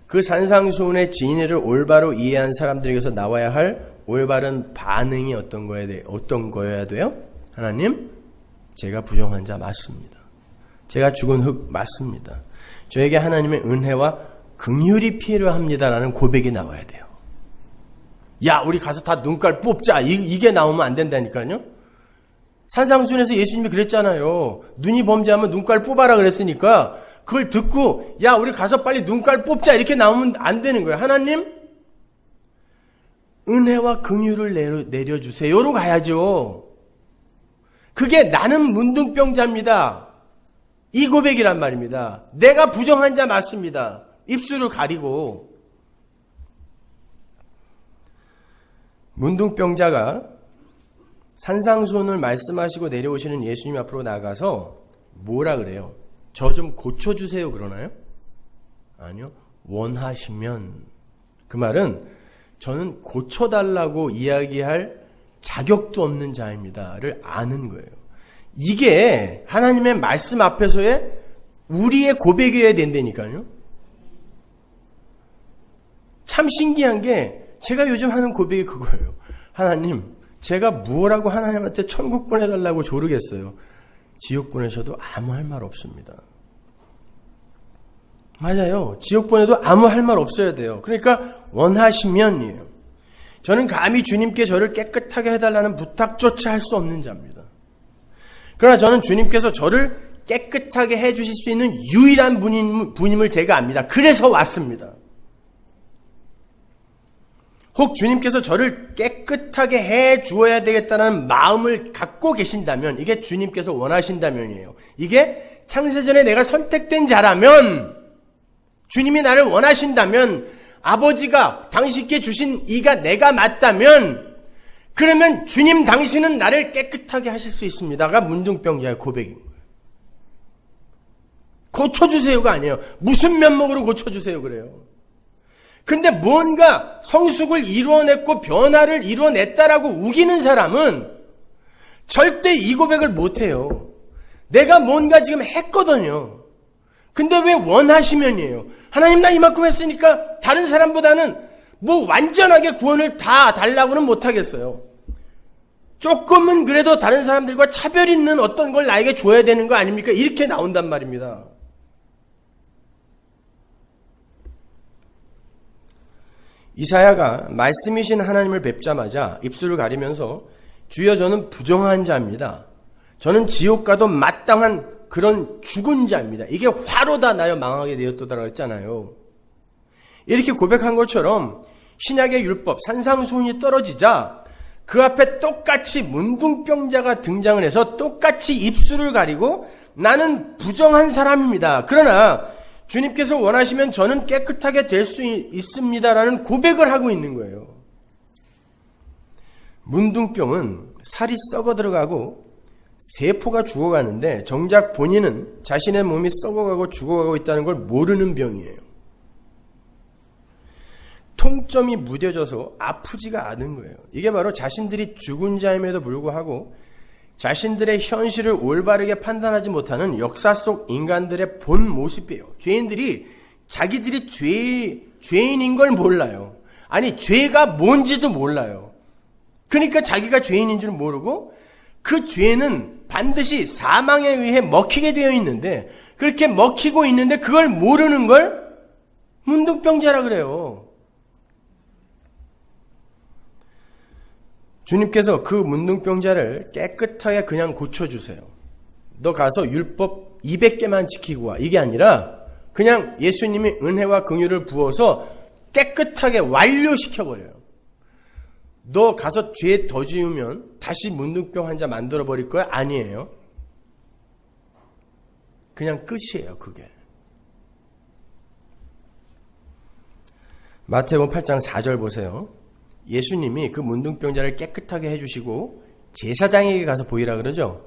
그 산상수훈의 진리를 올바로 이해한 사람들에게서 나와야 할 올바른 반응이 어떤 거여야 돼요? 하나님, 제가 부정한 자 맞습니다. 제가 죽은 흙 맞습니다. 저에게 하나님의 은혜와 긍휼이 필요합니다라는 고백이 나와야 돼요. 야, 우리 가서 다 눈깔 뽑자. 이게 나오면 안 된다니까요. 산상수훈에서 예수님이 그랬잖아요. 눈이 범죄하면 눈깔 뽑아라 그랬으니까 그걸 듣고 야, 우리 가서 빨리 눈깔 뽑자 이렇게 나오면 안 되는 거예요. 하나님, 은혜와 긍휼을 내려주세요로 가야죠. 그게 나는 문둥병자입니다. 이 고백이란 말입니다. 내가 부정한 자 맞습니다. 입술을 가리고. 문둥병자가 산상수훈을 말씀하시고 내려오시는 예수님 앞으로 나가서 뭐라 그래요? 저 좀 고쳐주세요 그러나요? 아니요. 원하시면. 그 말은 저는 고쳐달라고 이야기할 자격도 없는 자입니다를 아는 거예요. 이게 하나님의 말씀 앞에서의 우리의 고백이어야 된다니까요. 참 신기한 게 제가 요즘 하는 고백이 그거예요. 하나님, 제가 무엇라고 하나님한테 천국 보내달라고 조르겠어요. 지옥 보내셔도 아무 할 말 없습니다. 맞아요. 지옥 보내도 아무 할 말 없어야 돼요. 그러니까 원하시면이에요. 저는 감히 주님께 저를 깨끗하게 해달라는 부탁조차 할 수 없는 자입니다. 그러나 저는 주님께서 저를 깨끗하게 해주실 수 있는 유일한 분임을 제가 압니다. 그래서 왔습니다. 혹 주님께서 저를 깨끗하게 해 주어야 되겠다는 마음을 갖고 계신다면, 이게 주님께서 원하신다면이에요. 이게 창세전에 내가 선택된 자라면, 주님이 나를 원하신다면, 아버지가 당신께 주신 이가 내가 맞다면, 그러면 주님 당신은 나를 깨끗하게 하실 수 있습니다가 문둥병자의 고백인 거예요. 고쳐주세요가 아니에요. 무슨 면목으로 고쳐주세요 그래요. 근데 뭔가 성숙을 이루어냈고 변화를 이루어냈다라고 우기는 사람은 절대 이 고백을 못해요. 내가 뭔가 지금 했거든요. 근데 왜 원하시면이에요. 하나님, 나 이만큼 했으니까 다른 사람보다는 뭐 완전하게 구원을 다 달라고는 못하겠어요. 조금은 그래도 다른 사람들과 차별 있는 어떤 걸 나에게 줘야 되는 거 아닙니까? 이렇게 나온단 말입니다. 이사야가 말씀이신 하나님을 뵙자마자 입술을 가리면서 주여, 저는 부정한 자입니다. 저는 지옥 가도 마땅한 그런 죽은 자입니다. 이게 화로다 나여 망하게 되었도다라고 했잖아요. 이렇게 고백한 것처럼 신약의 율법 산상수훈이 떨어지자 그 앞에 똑같이 문둥병자가 등장을 해서 똑같이 입술을 가리고 나는 부정한 사람입니다. 그러나 주님께서 원하시면 저는 깨끗하게 될 수 있습니다라는 고백을 하고 있는 거예요. 문둥병은 살이 썩어 들어가고 세포가 죽어가는데 정작 본인은 자신의 몸이 썩어가고 죽어가고 있다는 걸 모르는 병이에요. 통점이 무뎌져서 아프지가 않은 거예요. 이게 바로 자신들이 죽은 자임에도 불구하고 자신들의 현실을 올바르게 판단하지 못하는 역사 속 인간들의 본 모습이에요. 죄인들이 자기들이 죄인인 걸 몰라요. 아니, 죄가 뭔지도 몰라요. 그러니까 자기가 죄인인 줄 모르고 그 죄는 반드시 사망에 의해 먹히게 되어 있는데, 그렇게 먹히고 있는데 그걸 모르는 걸 문둥병자라 그래요. 주님께서 그 문둥병자를 깨끗하게 그냥 고쳐주세요. 너 가서 율법 200개만 지키고 와. 이게 아니라 그냥 예수님이 은혜와 긍휼을 부어서 깨끗하게 완료시켜버려요. 너 가서 죄 더 지으면 다시 문둥병 환자 만들어버릴 거야? 아니에요. 그냥 끝이에요, 그게. 마태복음 8장 4절 보세요. 예수님이 그 문둥병자를 깨끗하게 해주시고 제사장에게 가서 보이라 그러죠.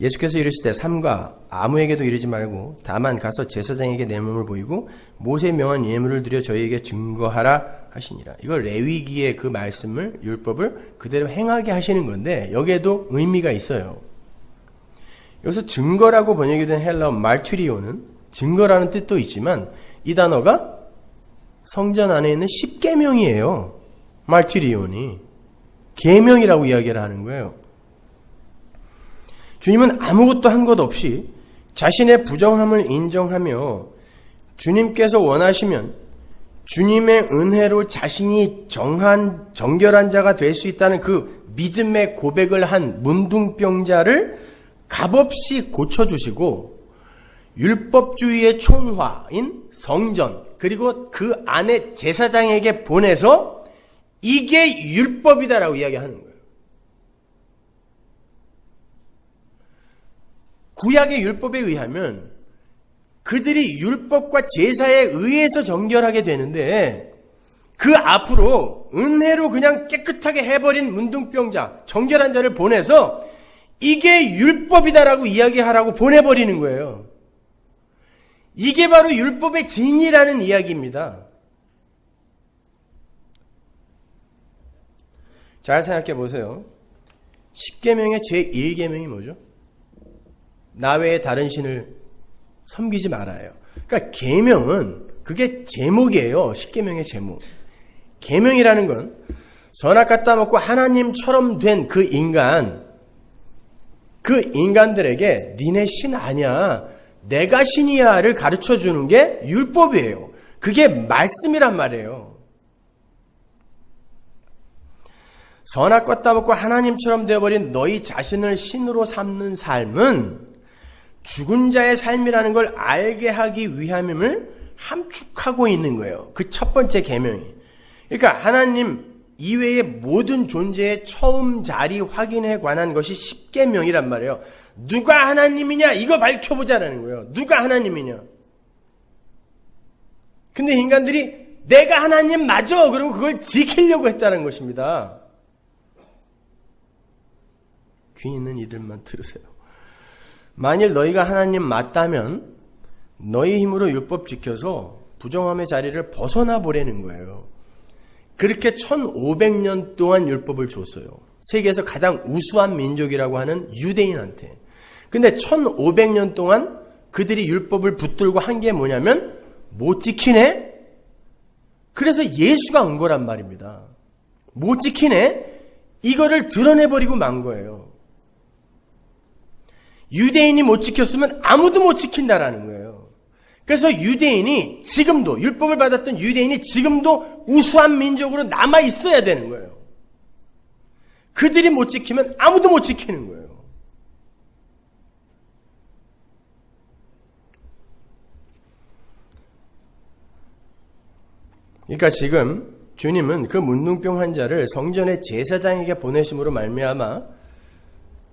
예수께서 이르시되 삼가 아무에게도 이르지 말고 다만 가서 제사장에게 내 몸을 보이고 모세의 명한 예물을 드려 저희에게 증거하라 하시니라. 이거 레위기의 그 말씀을, 율법을 그대로 행하게 하시는 건데 여기에도 의미가 있어요. 여기서 증거라고 번역이 된 헬라어 말투리오는 증거라는 뜻도 있지만 이 단어가 성전 안에 있는 십계명이에요. 말티리온이 계명이라고 이야기를 하는 거예요. 주님은 아무것도 한 것 없이 자신의 부정함을 인정하며 주님께서 원하시면 주님의 은혜로 자신이 정결한 자가 될 수 있다는 그 믿음의 고백을 한 문둥병자를 값없이 고쳐주시고 율법주의의 총화인 성전 그리고 그 안에 제사장에게 보내서 이게 율법이다라고 이야기하는 거예요. 구약의 율법에 의하면 그들이 율법과 제사에 의해서 정결하게 되는데 그 앞으로 은혜로 그냥 깨끗하게 해버린 문둥병자, 정결한 자를 보내서 이게 율법이다라고 이야기하라고 보내버리는 거예요. 이게 바로 율법의 진리라는 이야기입니다. 잘 생각해 보세요. 10계명의 제1계명이 뭐죠? 나 외에 다른 신을 섬기지 말아요. 그러니까 계명은 그게 제목이에요. 10계명의 제목. 계명이라는 건 선악 따먹고 하나님처럼 된 그 인간들에게 니네 신 아니야, 내가 신이야를 가르쳐 주는 게 율법이에요. 그게 말씀이란 말이에요. 선악과 따먹고 하나님처럼 되어버린 너희 자신을 신으로 삼는 삶은 죽은 자의 삶이라는 걸 알게 하기 위함임을 함축하고 있는 거예요. 그 첫 번째 계명이. 그러니까 하나님 이외의 모든 존재의 처음 자리 확인에 관한 것이 10계명이란 말이에요. 누가 하나님이냐 이거 밝혀보자라는 거예요. 누가 하나님이냐. 근데 인간들이 내가 하나님 맞아 그러고 그걸 지키려고 했다는 것입니다. 귀 있는 이들만 들으세요. 만일 너희가 하나님 맞다면 너희 힘으로 율법 지켜서 부정함의 자리를 벗어나 보라는 거예요. 그렇게 1500년 동안 율법을 줬어요. 세계에서 가장 우수한 민족이라고 하는 유대인한테. 근데 1500년 동안 그들이 율법을 붙들고 한 게 뭐냐면 못 지키네? 그래서 예수가 온 거란 말입니다. 못 지키네? 이거를 드러내버리고 만 거예요. 유대인이 못 지켰으면 아무도 못 지킨다라는 거예요. 그래서 유대인이 지금도, 율법을 받았던 유대인이 지금도 우수한 민족으로 남아 있어야 되는 거예요. 그들이 못 지키면 아무도 못 지키는 거예요. 그러니까 지금 주님은 그 문둥병 환자를 성전의 제사장에게 보내심으로 말미암아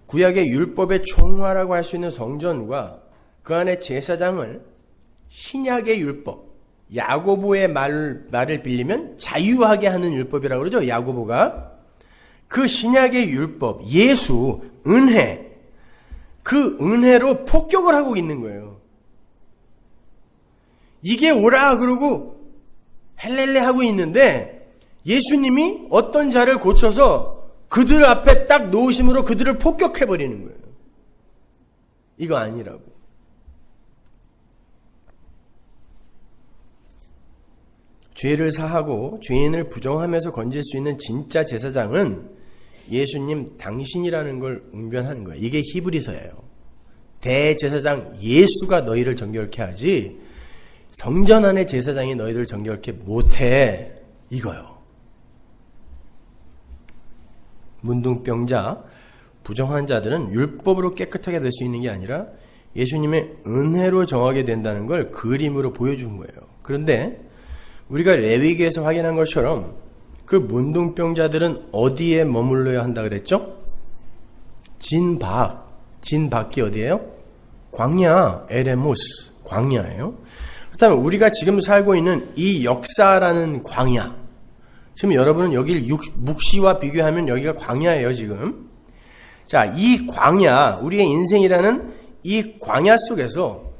구약의 율법의 총화라고 할 수 있는 성전과 그 안에 제사장을 신약의 율법, 야고보의 말을 빌리면 자유하게 하는 율법이라고 그러죠. 야고보가. 그 신약의 율법, 예수, 은혜, 그 은혜로 폭격을 하고 있는 거예요. 이게 오라 그러고 헬렐레 하고 있는데 예수님이 어떤 자를 고쳐서 그들 앞에 딱 놓으심으로 그들을 폭격해버리는 거예요. 이거 아니라고. 죄를 사하고 죄인을 부정하면서 건질 수 있는 진짜 제사장은 예수님 당신이라는 걸 웅변하는 거예요. 이게 히브리서예요. 대제사장 예수가 너희를 정결케 하지 성전 안의 제사장이 너희들을 정결케 못해. 이거요. 문둥병자, 부정한 자들은 율법으로 깨끗하게 될 수 있는 게 아니라 예수님의 은혜로 정하게 된다는 걸 그림으로 보여준 거예요. 그런데 우리가 레위기에서 확인한 것처럼 그 문둥병자들은 어디에 머물러야 한다 그랬죠? 진박이 어디예요? 광야, 에레모스, 광야예요. 그렇다면 우리가 지금 살고 있는 이 역사라는 광야, 지금 여러분은 여기를 묵시와 비교하면 여기가 광야예요, 지금. 자, 이 광야, 우리의 인생이라는 이 광야 속에서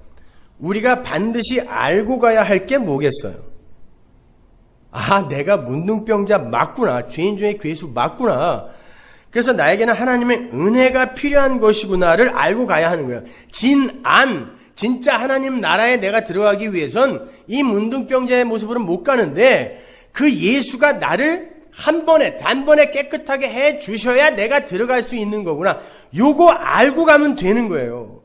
우리가 반드시 알고 가야 할 게 뭐겠어요? 아, 내가 문둥병자 맞구나. 죄인 중에 괴수 맞구나. 그래서 나에게는 하나님의 은혜가 필요한 것이구나를 알고 가야 하는 거예요. 진짜 하나님 나라에 내가 들어가기 위해선 이 문둥병자의 모습으로 못 가는데 그 예수가 나를 단번에 깨끗하게 해 주셔야 내가 들어갈 수 있는 거구나. 요거 알고 가면 되는 거예요.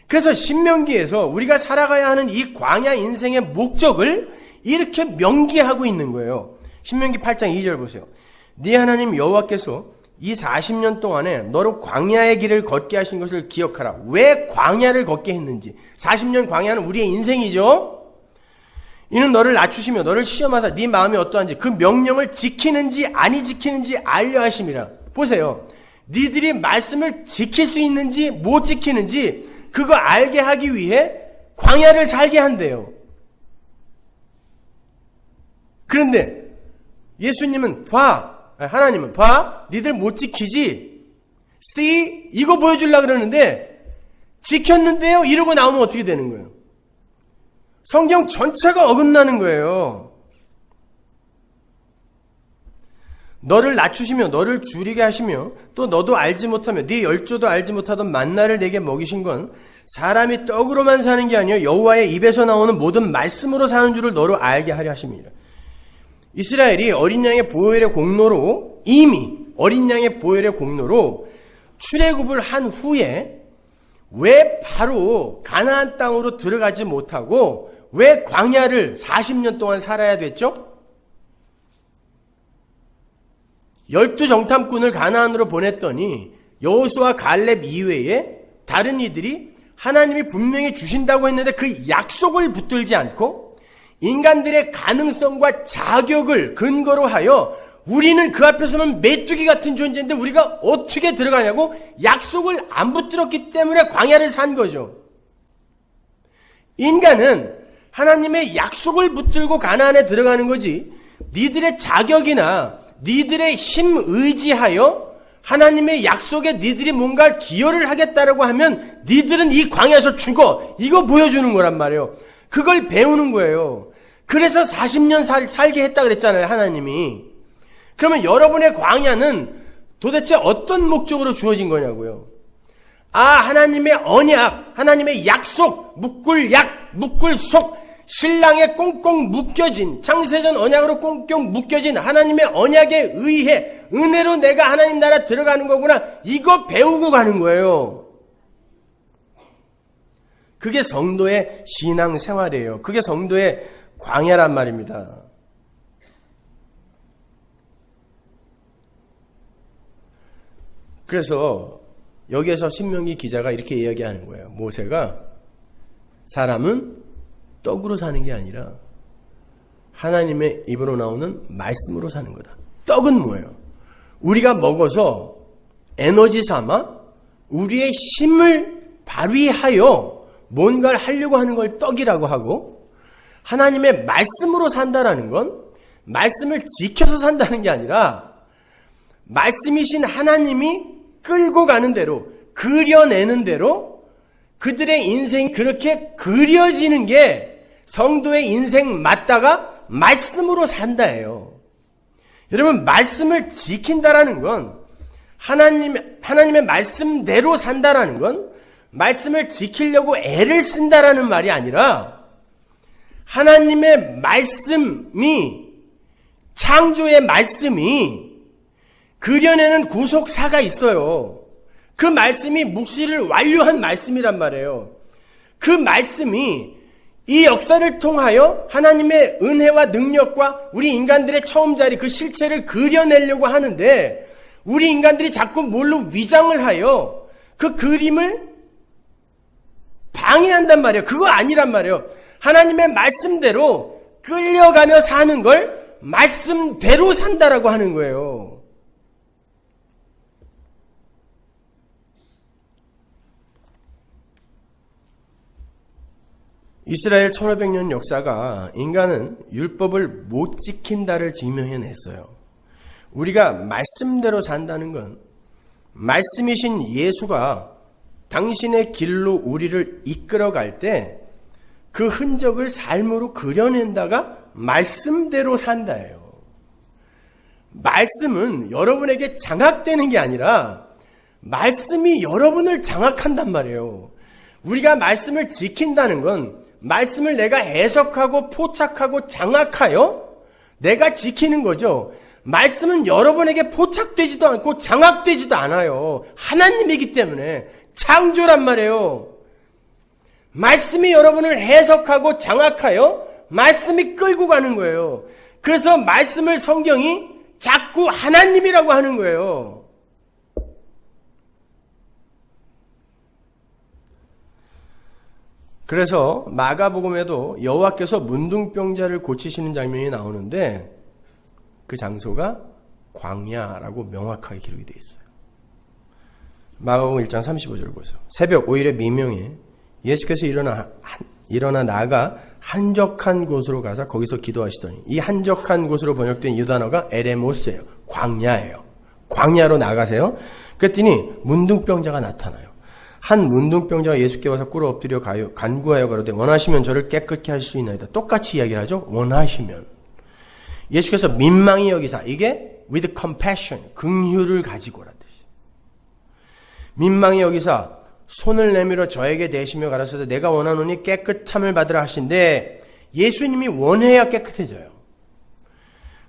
그래서 신명기에서 우리가 살아가야 하는 이 광야 인생의 목적을 이렇게 명기하고 있는 거예요. 신명기 8장 2절 보세요. 네 하나님 여호와께서 이 40년 동안에 너로 광야의 길을 걷게 하신 것을 기억하라. 왜 광야를 걷게 했는지. 40년 광야는 우리의 인생이죠. 이는 너를 낮추시며 너를 시험하사 네 마음이 어떠한지 그 명령을 지키는지 아니 지키는지 알려 하심이라. 보세요. 니들이 말씀을 지킬 수 있는지 못 지키는지 그거 알게 하기 위해 광야를 살게 한대요. 그런데 예수님은 하나님은 니들 못 지키지? See? 이거 보여주려고 그러는데 지켰는데요? 이러고 나오면 어떻게 되는 거예요? 성경 전체가 어긋나는 거예요. 너를 낮추시며 너를 줄이게 하시며 또 너도 알지 못하며 네 열조도 알지 못하던 만나를 내게 먹이신 건 사람이 떡으로만 사는 게 아니요 여호와의 입에서 나오는 모든 말씀으로 사는 줄을 너로 알게 하려 하심이라. 이스라엘이 어린 양의 보혈의 공로로 이미 어린 양의 보혈의 공로로 출애굽을 한 후에 왜 바로 가나안 땅으로 들어가지 못하고 왜 광야를 40년 동안 살아야 됐죠? 12정탐꾼을 가나안으로 보냈더니 여호수아 갈렙 이외에 다른 이들이 하나님이 분명히 주신다고 했는데 그 약속을 붙들지 않고 인간들의 가능성과 자격을 근거로 하여 우리는 그 앞에 서면 메뚜기 같은 존재인데 우리가 어떻게 들어가냐고 약속을 안 붙들었기 때문에 광야를 산 거죠. 인간은 하나님의 약속을 붙들고 가나안에 들어가는 거지 니들의 자격이나 니들의 힘 의지하여 하나님의 약속에 니들이 뭔가 기여를 하겠다라고 하면 니들은 이 광야에서 죽어. 이거 보여주는 거란 말이에요. 그걸 배우는 거예요. 그래서 40년 살게 했다 그랬잖아요, 하나님이. 그러면 여러분의 광야는 도대체 어떤 목적으로 주어진 거냐고요. 하나님의 언약, 하나님의 약속, 묶을 속, 신랑에 꽁꽁 묶여진, 창세전 언약으로 꽁꽁 묶여진 하나님의 언약에 의해 은혜로 내가 하나님 나라 들어가는 거구나. 이거 배우고 가는 거예요. 그게 성도의 신앙생활이에요. 그게 성도의 광야란 말입니다. 그래서 여기에서 신명기 기자가 이렇게 이야기하는 거예요. 모세가 사람은 떡으로 사는 게 아니라 하나님의 입으로 나오는 말씀으로 사는 거다. 떡은 뭐예요? 우리가 먹어서 에너지 삼아 우리의 힘을 발휘하여 뭔가를 하려고 하는 걸 떡이라고 하고, 하나님의 말씀으로 산다라는 건 말씀을 지켜서 산다는 게 아니라 말씀이신 하나님이 끌고 가는 대로, 그려내는 대로 그들의 인생이 그렇게 그려지는 게 성도의 인생 맞다가 말씀으로 산다예요. 여러분, 말씀을 지킨다라는 건 하나님의 말씀대로 산다라는 건 말씀을 지키려고 애를 쓴다라는 말이 아니라 하나님의 말씀이, 창조의 말씀이 그려내는 구속사가 있어요. 그 말씀이 묵시를 완료한 말씀이란 말이에요. 그 말씀이 이 역사를 통하여 하나님의 은혜와 능력과 우리 인간들의 처음 자리, 그 실체를 그려내려고 하는데, 우리 인간들이 자꾸 뭘로 위장을 하여 그 그림을 방해한단 말이에요. 그거 아니란 말이에요. 하나님의 말씀대로 끌려가며 사는 걸 말씀대로 산다라고 하는 거예요. 이스라엘 1500년 역사가 인간은 율법을 못 지킨다를 증명해냈어요. 우리가 말씀대로 산다는 건 말씀이신 예수가 당신의 길로 우리를 이끌어갈 때 그 흔적을 삶으로 그려낸다가 말씀대로 산다예요. 말씀은 여러분에게 장악되는 게 아니라 말씀이 여러분을 장악한단 말이에요. 우리가 말씀을 지킨다는 건 말씀을 내가 해석하고 포착하고 장악하여 내가 지키는 거죠. 말씀은 여러분에게 포착되지도 않고 장악되지도 않아요. 하나님이기 때문에 창조란 말이에요. 말씀이 여러분을 해석하고 장악하여 말씀이 끌고 가는 거예요. 그래서 말씀을 성경이 자꾸 하나님이라고 하는 거예요. 그래서 마가복음에도 여호와께서 문둥병자를 고치시는 장면이 나오는데 그 장소가 광야라고 명확하게 기록이 되어 있어요. 마가복음 1장 35절 보세요. 새벽 5일의 미명에 예수께서 일어나 나가 한적한 곳으로 가서 거기서 기도하시더니, 이 한적한 곳으로 번역된 이 단어가 에레모스예요. 광야예요. 광야로 나가세요. 그랬더니 문둥병자가 나타나요. 한 문둥병자가 예수께 와서 꿇어 엎드려 간구하여 가로되 원하시면 저를 깨끗게 할 수 있나이다. 똑같이 이야기를 하죠. 원하시면. 예수께서 민망히 여기사, 이게 with compassion, 긍휼을 가지고라 뜻이. 민망히 여기사 손을 내밀어 저에게 대시며 가라사대 내가 원하노니 깨끗함을 받으라 하신데, 예수님이 원해야 깨끗해져요.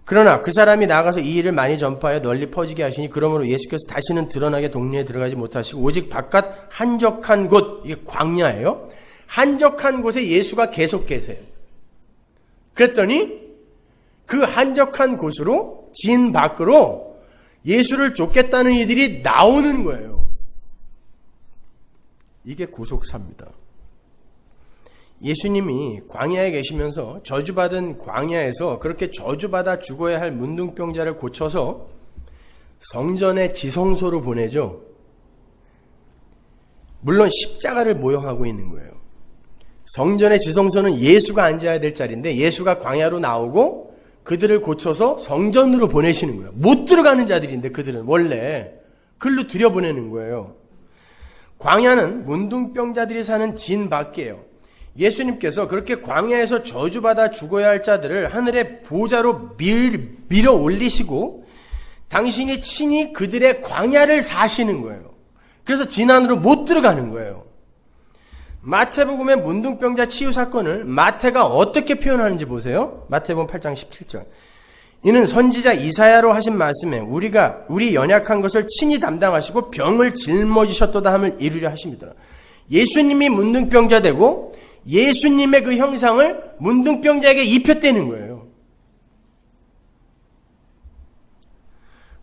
그러나 그 사람이 나가서 이 일을 많이 전파하여 널리 퍼지게 하시니, 그러므로 예수께서 다시는 드러나게 동네에 들어가지 못하시고 오직 바깥 한적한 곳, 이게 광야예요. 한적한 곳에 예수가 계속 계세요. 그랬더니 그 한적한 곳으로, 진 밖으로 예수를 쫓겠다는 이들이 나오는 거예요. 이게 구속사입니다. 예수님이 광야에 계시면서 저주받은 광야에서 그렇게 저주받아 죽어야 할 문둥병자를 고쳐서 성전의 지성소로 보내죠. 물론 십자가를 모형하고 있는 거예요. 성전의 지성소는 예수가 앉아야 될 자리인데 예수가 광야로 나오고 그들을 고쳐서 성전으로 보내시는 거예요. 못 들어가는 자들인데 그들은 원래 글로 들여보내는 거예요. 광야는 문둥병자들이 사는 진 밖이에요. 예수님께서 그렇게 광야에서 저주받아 죽어야 할 자들을 하늘의 보좌로 밀어 올리시고 당신이 친히 그들의 광야를 사시는 거예요. 그래서 진 안으로 못 들어가는 거예요. 마태복음의 문둥병자 치유 사건을 마태가 어떻게 표현하는지 보세요. 마태복음 8장 17절. 이는 선지자 이사야로 하신 말씀에 우리 연약한 것을 친히 담당하시고 병을 짊어지셨도다 함을 이루려 하십니다. 예수님이 문둥병자 되고 예수님의 그 형상을 문둥병자에게 입혔다는 거예요.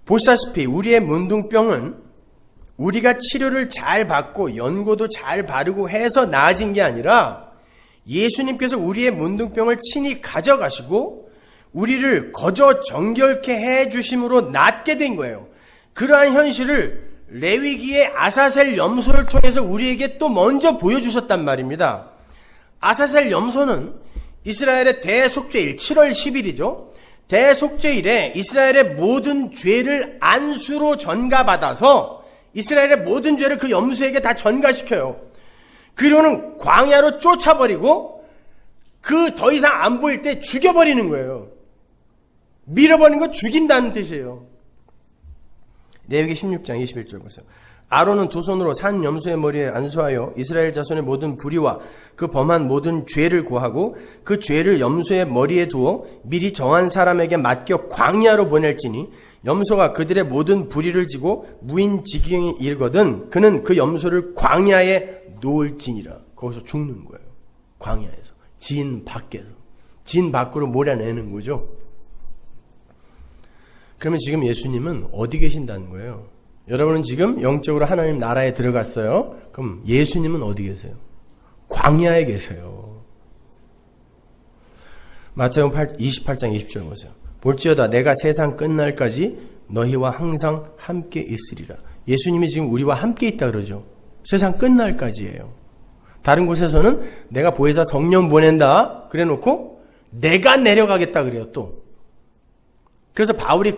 보시다시피 우리의 문둥병은 우리가 치료를 잘 받고 연고도 잘 바르고 해서 나아진 게 아니라 예수님께서 우리의 문둥병을 친히 가져가시고 우리를 거저 정결케 해주심으로 낫게 된 거예요. 그러한 현실을 레위기의 아사셀 염소를 통해서 우리에게 또 먼저 보여주셨단 말입니다. 아사셀 염소는 이스라엘의 대속죄일 7월 10일이죠. 대속죄일에 이스라엘의 모든 죄를 안수로 전가받아서 이스라엘의 모든 죄를 그 염소에게 다 전가시켜요. 그리고는 광야로 쫓아버리고 그 더 이상 안 보일 때 죽여버리는 거예요. 밀어버리는 거 죽인다는 뜻이에요. 레위기 16장 21절 보세요. 아론은 두 손으로 산 염소의 머리에 안수하여 이스라엘 자손의 모든 불의와 그 범한 모든 죄를 고하고 그 죄를 염소의 머리에 두어 미리 정한 사람에게 맡겨 광야로 보낼지니 염소가 그들의 모든 불의를 지고 무인지경에 이르거든 그는 그 염소를 광야에 놓을지니라. 거기서 죽는 거예요. 광야에서. 진 밖에서. 진 밖으로 몰아내는 거죠. 그러면 지금 예수님은 어디 계신다는 거예요? 여러분은 지금 영적으로 하나님 나라에 들어갔어요. 그럼 예수님은 어디 계세요? 광야에 계세요. 마태복음 28장 20절 보세요. 볼지어다 내가 세상 끝날까지 너희와 항상 함께 있으리라. 예수님이 지금 우리와 함께 있다 그러죠. 세상 끝날까지예요. 다른 곳에서는 내가 보혜사 성령 보낸다 그래 놓고 내가 내려가겠다 그래요 또. 그래서 바울이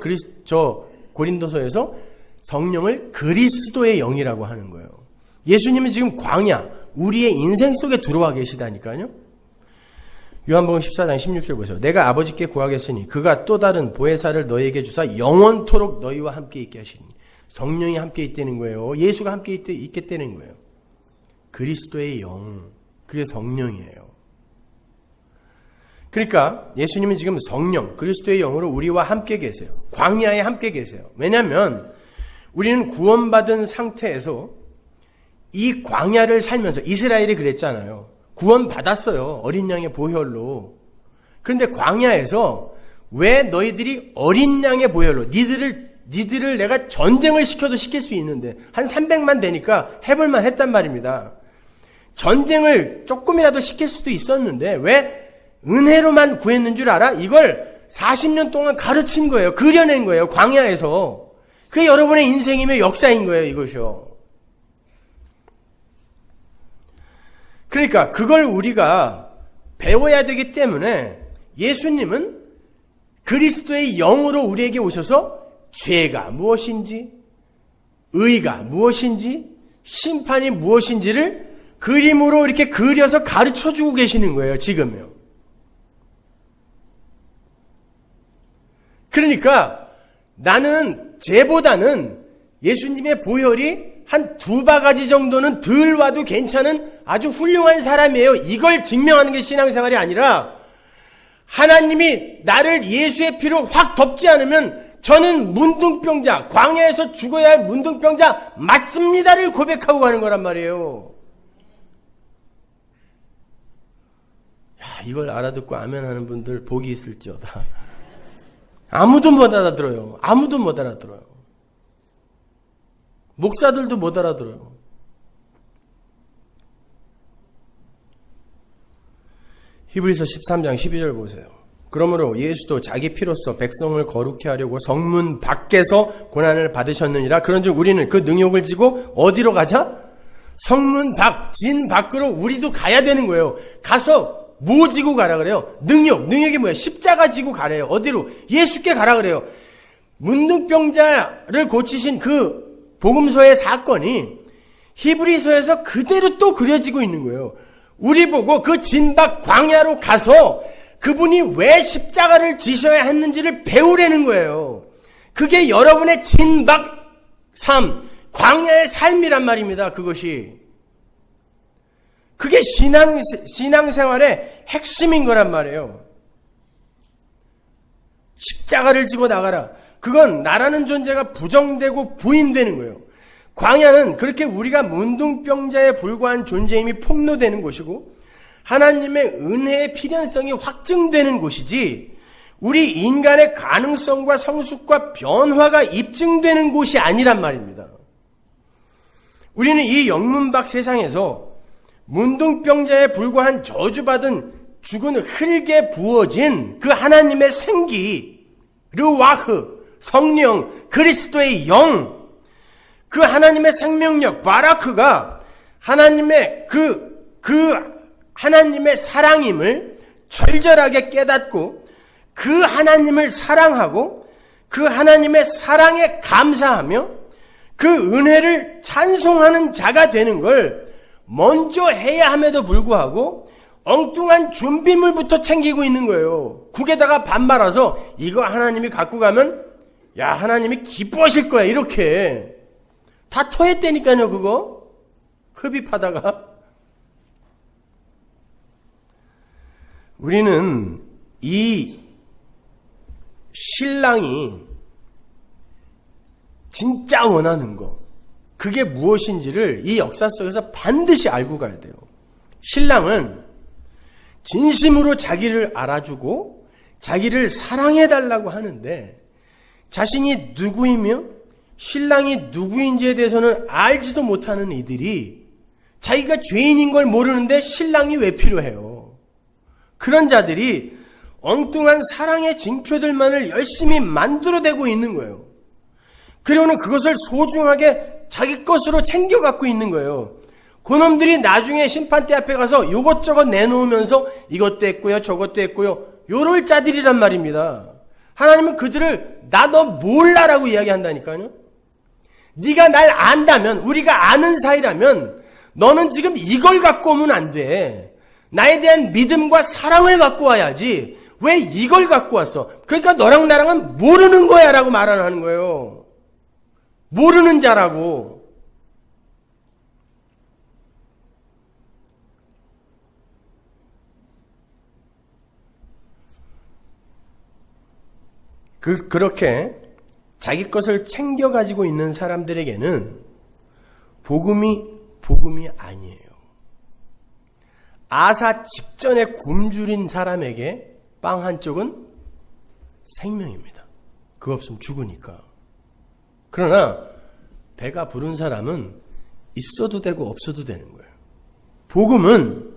고린도서에서 성령을 그리스도의 영이라고 하는 거예요. 예수님은 지금 광야, 우리의 인생 속에 들어와 계시다니까요. 요한복음 14장 16절 보세요. 내가 아버지께 구하겠으니 그가 또 다른 보혜사를 너희에게 주사 영원토록 너희와 함께 있게 하시니. 성령이 함께 있다는 거예요. 예수가 함께 있겠다는 거예요. 그리스도의 영, 그게 성령이에요. 그러니까 예수님은 지금 성령, 그리스도의 영으로 우리와 함께 계세요. 광야에 함께 계세요. 왜냐하면 우리는 구원받은 상태에서 이 광야를 살면서 이스라엘이 그랬잖아요. 구원받았어요. 어린 양의 보혈로. 그런데 광야에서 왜 너희들이 어린 양의 보혈로 니들을 내가 전쟁을 시켜도 시킬 수 있는데 한 300만 되니까 해볼만 했단 말입니다. 전쟁을 조금이라도 시킬 수도 있었는데 왜 은혜로만 구했는 줄 알아? 이걸 40년 동안 가르친 거예요. 그려낸 거예요. 광야에서. 그게 여러분의 인생이며 역사인 거예요. 이것이요. 그러니까 그걸 우리가 배워야 되기 때문에 예수님은 그리스도의 영으로 우리에게 오셔서 죄가 무엇인지, 의가 무엇인지, 심판이 무엇인지를 그림으로 이렇게 그려서 가르쳐주고 계시는 거예요. 지금요. 그러니까 나는 쟤보다는 예수님의 보혈이 한 2바가지 정도는 덜 와도 괜찮은 아주 훌륭한 사람이에요. 이걸 증명하는 게 신앙생활이 아니라 하나님이 나를 예수의 피로 확 덮지 않으면 저는 문둥병자, 광야에서 죽어야 할 문둥병자 맞습니다를 고백하고 가는 거란 말이에요. 야, 이걸 알아듣고 아멘하는 분들 복이 있을지어다. 아무도 못 알아들어요. 아무도 못 알아들어요. 목사들도 못 알아들어요. 히브리서 13장 12절 보세요. 그러므로 예수도 자기 피로써 백성을 거룩케 하려고 성문 밖에서 고난을 받으셨느니라. 그런즉 우리는 그 능욕을 지고 어디로 가자? 성문 밖, 진 밖으로 우리도 가야 되는 거예요. 가서 뭐 지고 가라 그래요? 능력이 뭐예요? 십자가 지고 가래요. 어디로? 예수께 가라 그래요. 문둥병자를 고치신 그 복음서의 사건이 히브리서에서 그대로 또 그려지고 있는 거예요. 우리 보고 그 진박 광야로 가서 그분이 왜 십자가를 지셔야 했는지를 배우라는 거예요. 그게 여러분의 진박 삶, 광야의 삶이란 말입니다. 그것이. 그게 신앙생활의 핵심인 거란 말이에요. 십자가를 지고 나가라. 그건 나라는 존재가 부정되고 부인되는 거예요. 광야는 그렇게 우리가 문둥병자에 불과한 존재임이 폭로되는 곳이고 하나님의 은혜의 필연성이 확증되는 곳이지 우리 인간의 가능성과 성숙과 변화가 입증되는 곳이 아니란 말입니다. 우리는 이 영문밖 세상에서 문둥병자에 불과한 저주받은 죽은 흙에 부어진 그 하나님의 생기, 르와흐, 성령, 그리스도의 영, 그 하나님의 생명력, 바라크가 하나님의 하나님의 사랑임을 절절하게 깨닫고 그 하나님을 사랑하고 그 하나님의 사랑에 감사하며 그 은혜를 찬송하는 자가 되는 걸 먼저 해야 함에도 불구하고 엉뚱한 준비물부터 챙기고 있는 거예요. 국에다가 밥 말아서 이거 하나님이 갖고 가면 야 하나님이 기뻐하실 거야 이렇게 다 토했다니까요, 그거. 흡입하다가. 우리는 이 신랑이 진짜 원하는 거, 그게 무엇인지를 이 역사 속에서 반드시 알고 가야 돼요. 신랑은 진심으로 자기를 알아주고 자기를 사랑해달라고 하는데 자신이 누구이며 신랑이 누구인지에 대해서는 알지도 못하는 이들이 자기가 죄인인 걸 모르는데 신랑이 왜 필요해요? 그런 자들이 엉뚱한 사랑의 징표들만을 열심히 만들어내고 있는 거예요. 그리고는 그것을 소중하게 자기 것으로 챙겨 갖고 있는 거예요. 그놈들이 나중에 심판대 앞에 가서 이것저것 내놓으면서 이것도 했고요, 저것도 했고요, 요럴 자들이란 말입니다. 하나님은 그들을 나 너 몰라라고 이야기한다니까요. 네가 날 안다면, 우리가 아는 사이라면 너는 지금 이걸 갖고 오면 안 돼. 나에 대한 믿음과 사랑을 갖고 와야지. 왜 이걸 갖고 왔어? 그러니까 너랑 나랑은 모르는 거야 라고 말하는 거예요. 모르는 자라고. 그렇게 자기 것을 챙겨 가지고 있는 사람들에게는 복음이 아니에요. 아사 직전에 굶주린 사람에게 빵 한 쪽은 생명입니다. 그거 없으면 죽으니까. 그러나 배가 부른 사람은 있어도 되고 없어도 되는 거예요. 복음은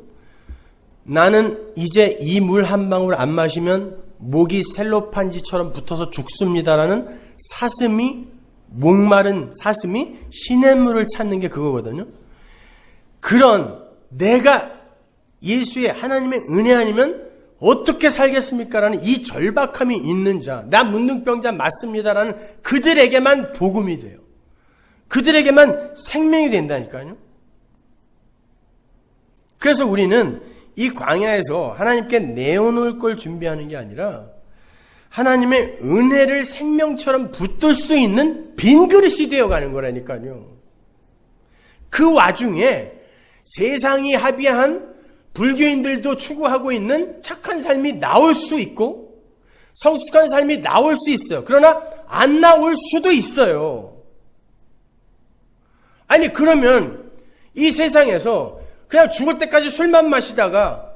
나는 이제 이 물 한 방울 안 마시면 목이 셀로판지처럼 붙어서 죽습니다라는 사슴이, 목마른 사슴이 시냇물을 찾는 게 그거거든요. 그런 내가 예수의 하나님의 은혜 아니면 어떻게 살겠습니까? 라는 이 절박함이 있는 자, 나 문둥병자 맞습니다라는 그들에게만 복음이 돼요. 그들에게만 생명이 된다니까요. 그래서 우리는 이 광야에서 하나님께 내어놓을 걸 준비하는 게 아니라 하나님의 은혜를 생명처럼 붙들 수 있는 빈 그릇이 되어가는 거라니까요. 그 와중에 세상이 합의한 불교인들도 추구하고 있는 착한 삶이 나올 수 있고 성숙한 삶이 나올 수 있어요. 그러나 안 나올 수도 있어요. 아니 그러면 이 세상에서 그냥 죽을 때까지 술만 마시다가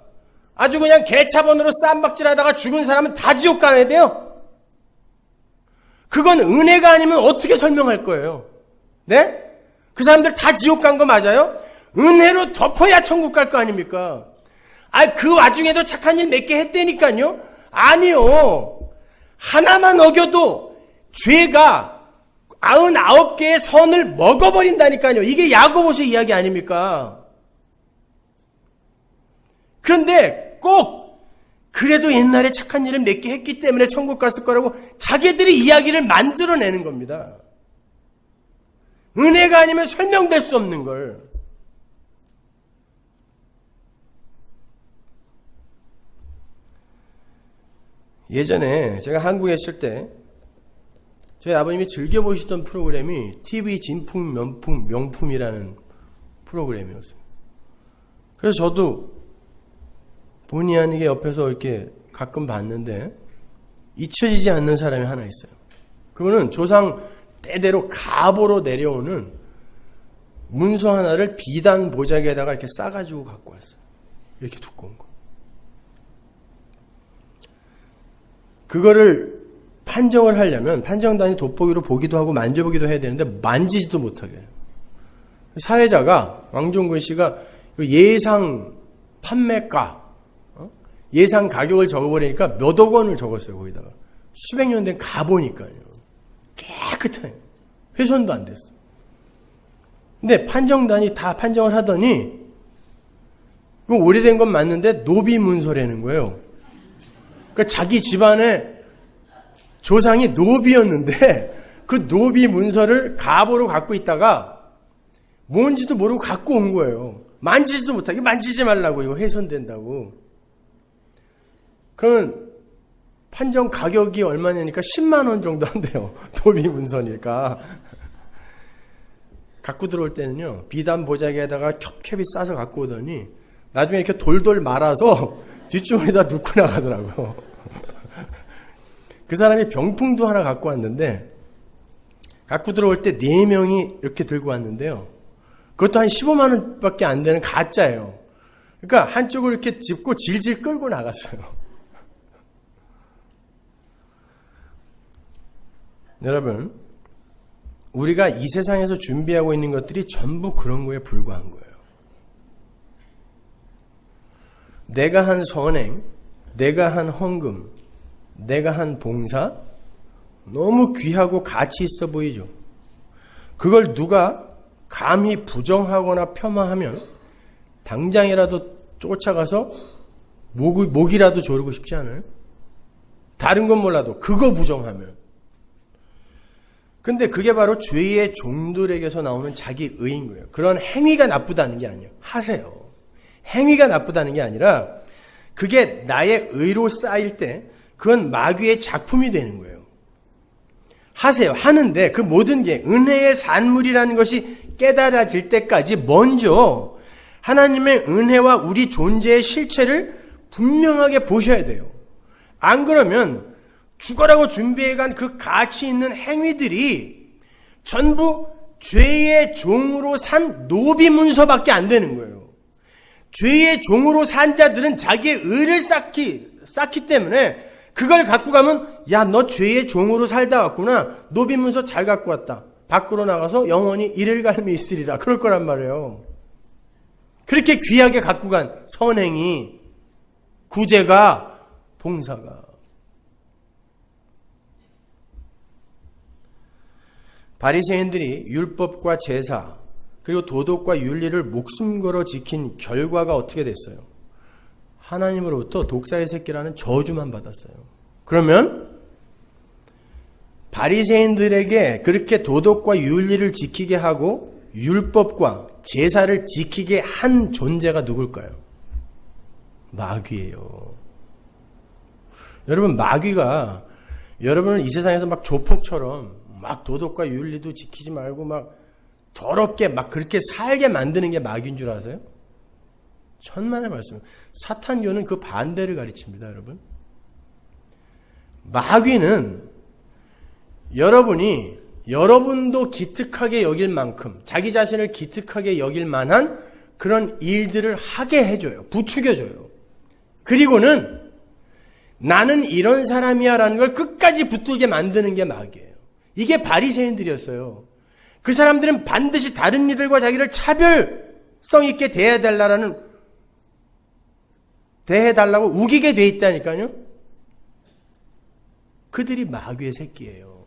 아주 그냥 개차번으로 쌈박질하다가 죽은 사람은 다 지옥 가야 돼요? 그건 은혜가 아니면 어떻게 설명할 거예요? 네? 그 사람들 다 지옥 간 거 맞아요? 은혜로 덮어야 천국 갈 거 아닙니까? 그 와중에도 착한 일 몇 개 했다니까요? 아니요. 하나만 어겨도 죄가 99개의 선을 먹어버린다니까요. 이게 야고보서 이야기 아닙니까? 그런데 꼭 그래도 옛날에 착한 일을 몇 개 했기 때문에 천국 갔을 거라고 자기들이 이야기를 만들어내는 겁니다. 은혜가 아니면 설명될 수 없는 걸. 예전에 제가 한국에 있을 때 저희 아버님이 즐겨보시던 프로그램이 TV 진품 명품이라는 프로그램이었어요. 그래서 저도 본의 아니게 옆에서 이렇게 가끔 봤는데 잊혀지지 않는 사람이 하나 있어요. 그거는 조상 때대로 가보로 내려오는 문서 하나를 비단 보자기에다가 이렇게 싸가지고 갖고 왔어요. 이렇게 두꺼운 거. 그거를 판정을 하려면 판정단이 돋보기로 보기도 하고 만져보기도 해야 되는데 만지지도 못하게 해요. 사회자가 왕종근 씨가 예상 판매가 예상 가격을 적어버리니까 몇억 원을 적었어요. 거기다가 수백 년 된 가보니까요. 깨끗해요. 훼손도 안 됐어. 근데 판정단이 다 판정을 하더니 이거 오래된 건 맞는데 노비 문서라는 거예요. 그러니까 자기 집안의 조상이 노비였는데 그 노비 문서를 가보로 갖고 있다가 뭔지도 모르고 갖고 온 거예요. 만지지도 못하게. 만지지 말라고, 이거 훼손된다고. 그러면 판정 가격이 얼마냐니까 10만 원 정도 한대요. 노비 문서니까. 갖고 들어올 때는요, 비단 보자기에다가 겹겹이 싸서 갖고 오더니 나중에 이렇게 돌돌 말아서 뒷주머니에다 넣고 나가더라고요. 그 사람이 병풍도 하나 갖고 왔는데, 갖고 들어올 때 4명이 이렇게 들고 왔는데요. 그것도 한 15만 원밖에 안 되는 가짜예요. 그러니까 한쪽을 이렇게 짚고 질질 끌고 나갔어요. 여러분, 우리가 이 세상에서 준비하고 있는 것들이 전부 그런 거에 불과한 거예요. 내가 한 선행, 내가 한 헌금, 내가 한 봉사, 너무 귀하고 가치 있어 보이죠. 그걸 누가 감히 부정하거나 폄하하면 당장이라도 쫓아가서 목이라도 조르고 싶지 않아요? 다른 건 몰라도 그거 부정하면. 근데 그게 바로 죄의 종들에게서 나오는 자기 의인 거예요. 그런 행위가 나쁘다는 게 아니에요. 하세요. 행위가 나쁘다는 게 아니라 그게 나의 의로 쌓일 때 그건 마귀의 작품이 되는 거예요. 하세요. 하는데 그 모든 게 은혜의 산물이라는 것이 깨달아질 때까지 먼저 하나님의 은혜와 우리 존재의 실체를 분명하게 보셔야 돼요. 안 그러면 죽어라고 준비해간 그 가치 있는 행위들이 전부 죄의 종으로 산 노비 문서밖에 안 되는 거예요. 죄의 종으로 산 자들은 자기의 의를 쌓기 때문에 그걸 갖고 가면 야, 너 죄의 종으로 살다 왔구나. 노비 문서 잘 갖고 왔다. 밖으로 나가서 영원히 이를갈미 있으리라. 그럴 거란 말이에요. 그렇게 귀하게 갖고 간 선행이, 구제가, 봉사가. 바리새인들이 율법과 제사 그리고 도덕과 윤리를 목숨 걸어 지킨 결과가 어떻게 됐어요? 하나님으로부터 독사의 새끼라는 저주만 받았어요. 그러면 바리새인들에게 그렇게 도덕과 윤리를 지키게 하고 율법과 제사를 지키게 한 존재가 누굴까요? 마귀예요. 여러분, 마귀가 여러분을 이 세상에서 막 조폭처럼 막 도덕과 윤리도 지키지 말고 막 더럽게 막 그렇게 살게 만드는 게 마귀인 줄 아세요? 천만의 말씀. 사탄교는 그 반대를 가르칩니다, 여러분. 마귀는 여러분도 기특하게 여길 만큼 자기 자신을 기특하게 여길 만한 그런 일들을 하게 해줘요. 부추겨줘요. 그리고는 나는 이런 사람이야 라는 걸 끝까지 붙들게 만드는 게 마귀예요. 이게 바리새인들이었어요. 그 사람들은 반드시 다른 이들과 자기를 차별성 있게 대해달라고 우기게 돼 있다니까요. 그들이 마귀의 새끼예요.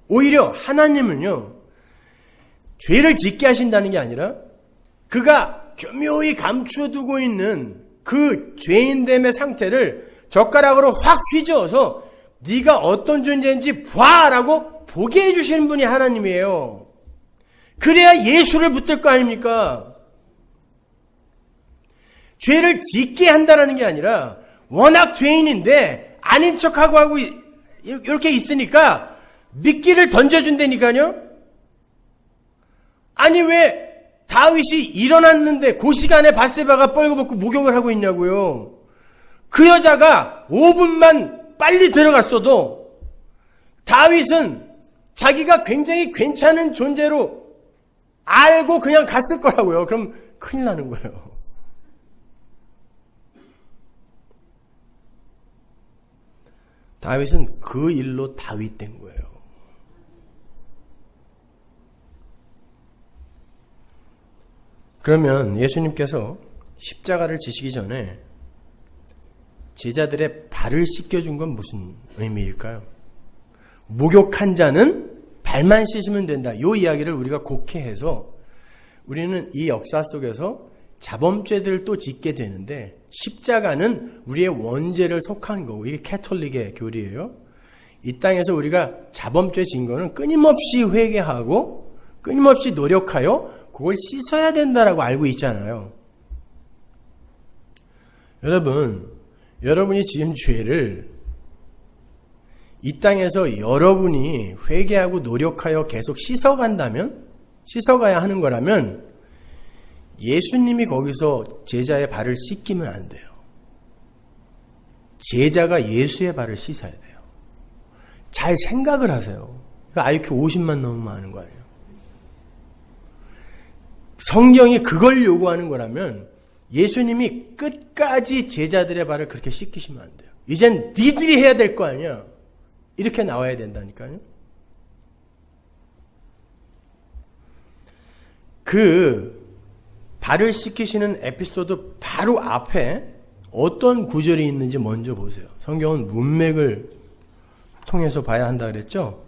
오히려 하나님은요, 죄를 짓게 하신다는 게 아니라 그가 교묘히 감춰두고 있는 그 죄인됨의 상태를 젓가락으로 확 휘저어서 네가 어떤 존재인지 봐라고 보게 해주시는 분이 하나님이에요. 그래야 예수를 붙들 거 아닙니까? 죄를 짓게 한다는 게 아니라 워낙 죄인인데 아닌 척하고 이렇게 있으니까 미끼를 던져준다니까요. 아니 왜 다윗이 일어났는데 그 시간에 밧세바가 뻘거벗고 목욕을 하고 있냐고요. 그 여자가 5분만 빨리 들어갔어도 다윗은 자기가 굉장히 괜찮은 존재로 알고 그냥 갔을 거라고요. 그럼 큰일 나는 거예요. 다윗은 그 일로 다윗 된 거예요. 그러면 예수님께서 십자가를 지시기 전에 제자들의 발을 씻겨준 건 무슨 의미일까요? 목욕한 자는 발만 씻으면 된다. 이 이야기를 우리가 곡해해서 우리는 이 역사 속에서 자범죄들을 또 짓게 되는데 십자가는 우리의 원죄를 속한 거고 이게 캐톨릭의 교리예요. 이 땅에서 우리가 자범죄 진 거는 끊임없이 회개하고 끊임없이 노력하여 그걸 씻어야 된다라고 알고 있잖아요. 여러분이 지은 죄를 이 땅에서 여러분이 회개하고 노력하여 계속 씻어간다면 씻어가야 하는 거라면 예수님이 거기서 제자의 발을 씻기면 안 돼요. 제자가 예수의 발을 씻어야 돼요. 잘 생각을 하세요. IQ 50만 넘으면 아는 거 아니에요. 성경이 그걸 요구하는 거라면 예수님이 끝까지 제자들의 발을 그렇게 씻기시면 안 돼요. 이젠 니들이 해야 될 거 아니야. 이렇게 나와야 된다니까요. 그 발을 씻기시는 에피소드 바로 앞에 어떤 구절이 있는지 먼저 보세요. 성경은 문맥을 통해서 봐야 한다 그랬죠.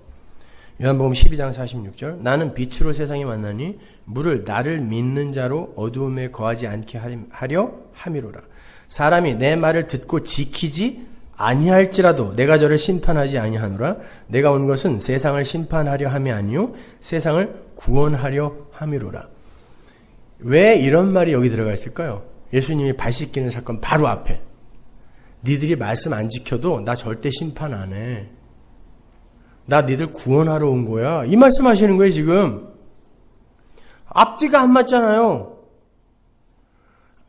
요한복음 12장 46절 나는 빛으로 세상에 왔나니 물을 나를 믿는 자로 어두움에 거하지 않게 하려 함이로라. 사람이 내 말을 듣고 지키지 아니할지라도 내가 저를 심판하지 아니하노라. 내가 온 것은 세상을 심판하려 함이 아니요 세상을 구원하려 함이로라. 왜 이런 말이 여기 들어가 있을까요? 예수님이 발 씻기는 사건 바로 앞에 니들이 말씀 안 지켜도 나 절대 심판 안 해. 나 니들 구원하러 온 거야. 이 말씀 하시는 거예요 지금. 앞뒤가 안 맞잖아요.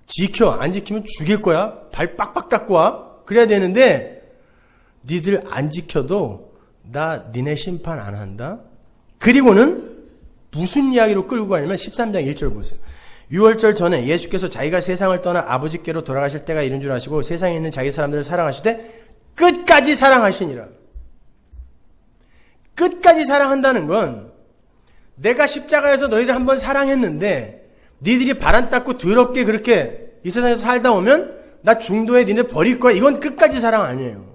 지켜. 안 지키면 죽일 거야. 발 빡빡 닦고 와. 그래야 되는데 니들 안 지켜도 나 니네 심판 안 한다. 그리고는 무슨 이야기로 끌고 가냐면 13장 1절 보세요. 6월절 전에 예수께서 자기가 세상을 떠나 아버지께로 돌아가실 때가 이른 줄 아시고 세상에 있는 자기 사람들을 사랑하실 때 끝까지 사랑하시니라. 끝까지 사랑한다는 건 내가 십자가에서 너희들 한번 사랑했는데 니들이 발 안 닦고 더럽게 그렇게 이 세상에서 살다 오면 나 중도에 니네 버릴 거야. 이건 끝까지 사랑 아니에요.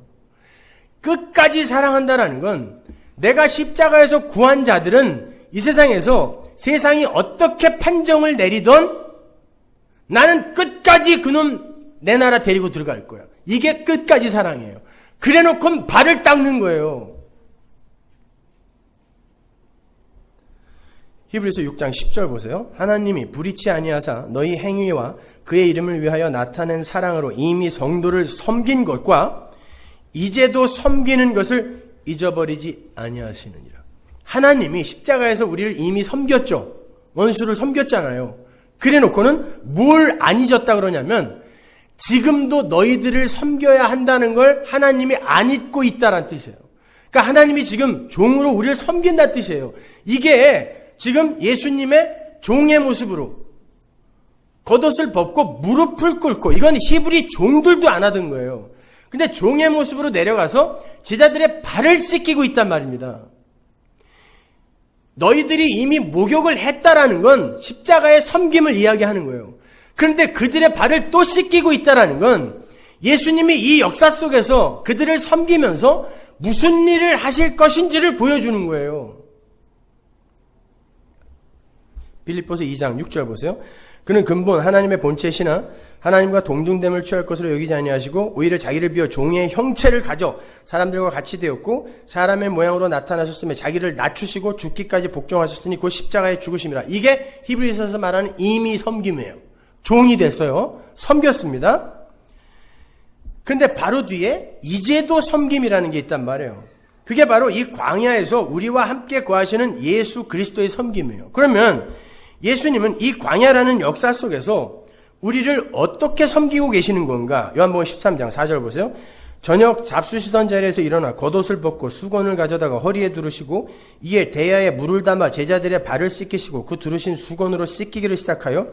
끝까지 사랑한다는 건 내가 십자가에서 구한 자들은 이 세상에서 세상이 어떻게 판정을 내리던 나는 끝까지 그놈 내 나라 데리고 들어갈 거야. 이게 끝까지 사랑이에요. 그래놓고 발을 닦는 거예요. 히브리서 6장 10절 보세요. 하나님이 불의치 아니하사 너희 행위와 그의 이름을 위하여 나타낸 사랑으로 이미 성도를 섬긴 것과 이제도 섬기는 것을 잊어버리지 아니하시느니라. 하나님이 십자가에서 우리를 이미 섬겼죠. 원수를 섬겼잖아요. 그래놓고는 뭘 안 잊었다 그러냐면 지금도 너희들을 섬겨야 한다는 걸 하나님이 안 잊고 있다는 뜻이에요. 그러니까 하나님이 지금 종으로 우리를 섬긴다는 뜻이에요. 이게 지금 예수님의 종의 모습으로 겉옷을 벗고 무릎을 꿇고 이건 히브리 종들도 안 하던 거예요. 근데 종의 모습으로 내려가서 제자들의 발을 씻기고 있단 말입니다. 너희들이 이미 목욕을 했다라는 건 십자가의 섬김을 이야기하는 거예요. 그런데 그들의 발을 또 씻기고 있다라는 건 예수님이 이 역사 속에서 그들을 섬기면서 무슨 일을 하실 것인지를 보여주는 거예요. 빌립보서 2장 6절 보세요. 그는 근본 하나님의 본체시나 하나님과 동등됨을 취할 것으로 여기지 아니하시고 오히려 자기를 비워 종의 형체를 가져 사람들과 같이 되었고 사람의 모양으로 나타나셨으며 자기를 낮추시고 죽기까지 복종하셨으니 곧 십자가에 죽으심이라. 이게 히브리서에서 말하는 이미 섬김이에요. 종이 됐어요. 섬겼습니다. 근데 바로 뒤에 이제도 섬김이라는 게 있단 말이에요. 그게 바로 이 광야에서 우리와 함께 거하시는 예수 그리스도의 섬김이에요. 그러면 예수님은 이 광야라는 역사 속에서 우리를 어떻게 섬기고 계시는 건가? 요한복음 13장 4절 보세요. 저녁 잡수시던 자리에서 일어나 겉옷을 벗고 수건을 가져다가 허리에 두르시고 이에 대야에 물을 담아 제자들의 발을 씻기시고 그 두르신 수건으로 씻기기를 시작하여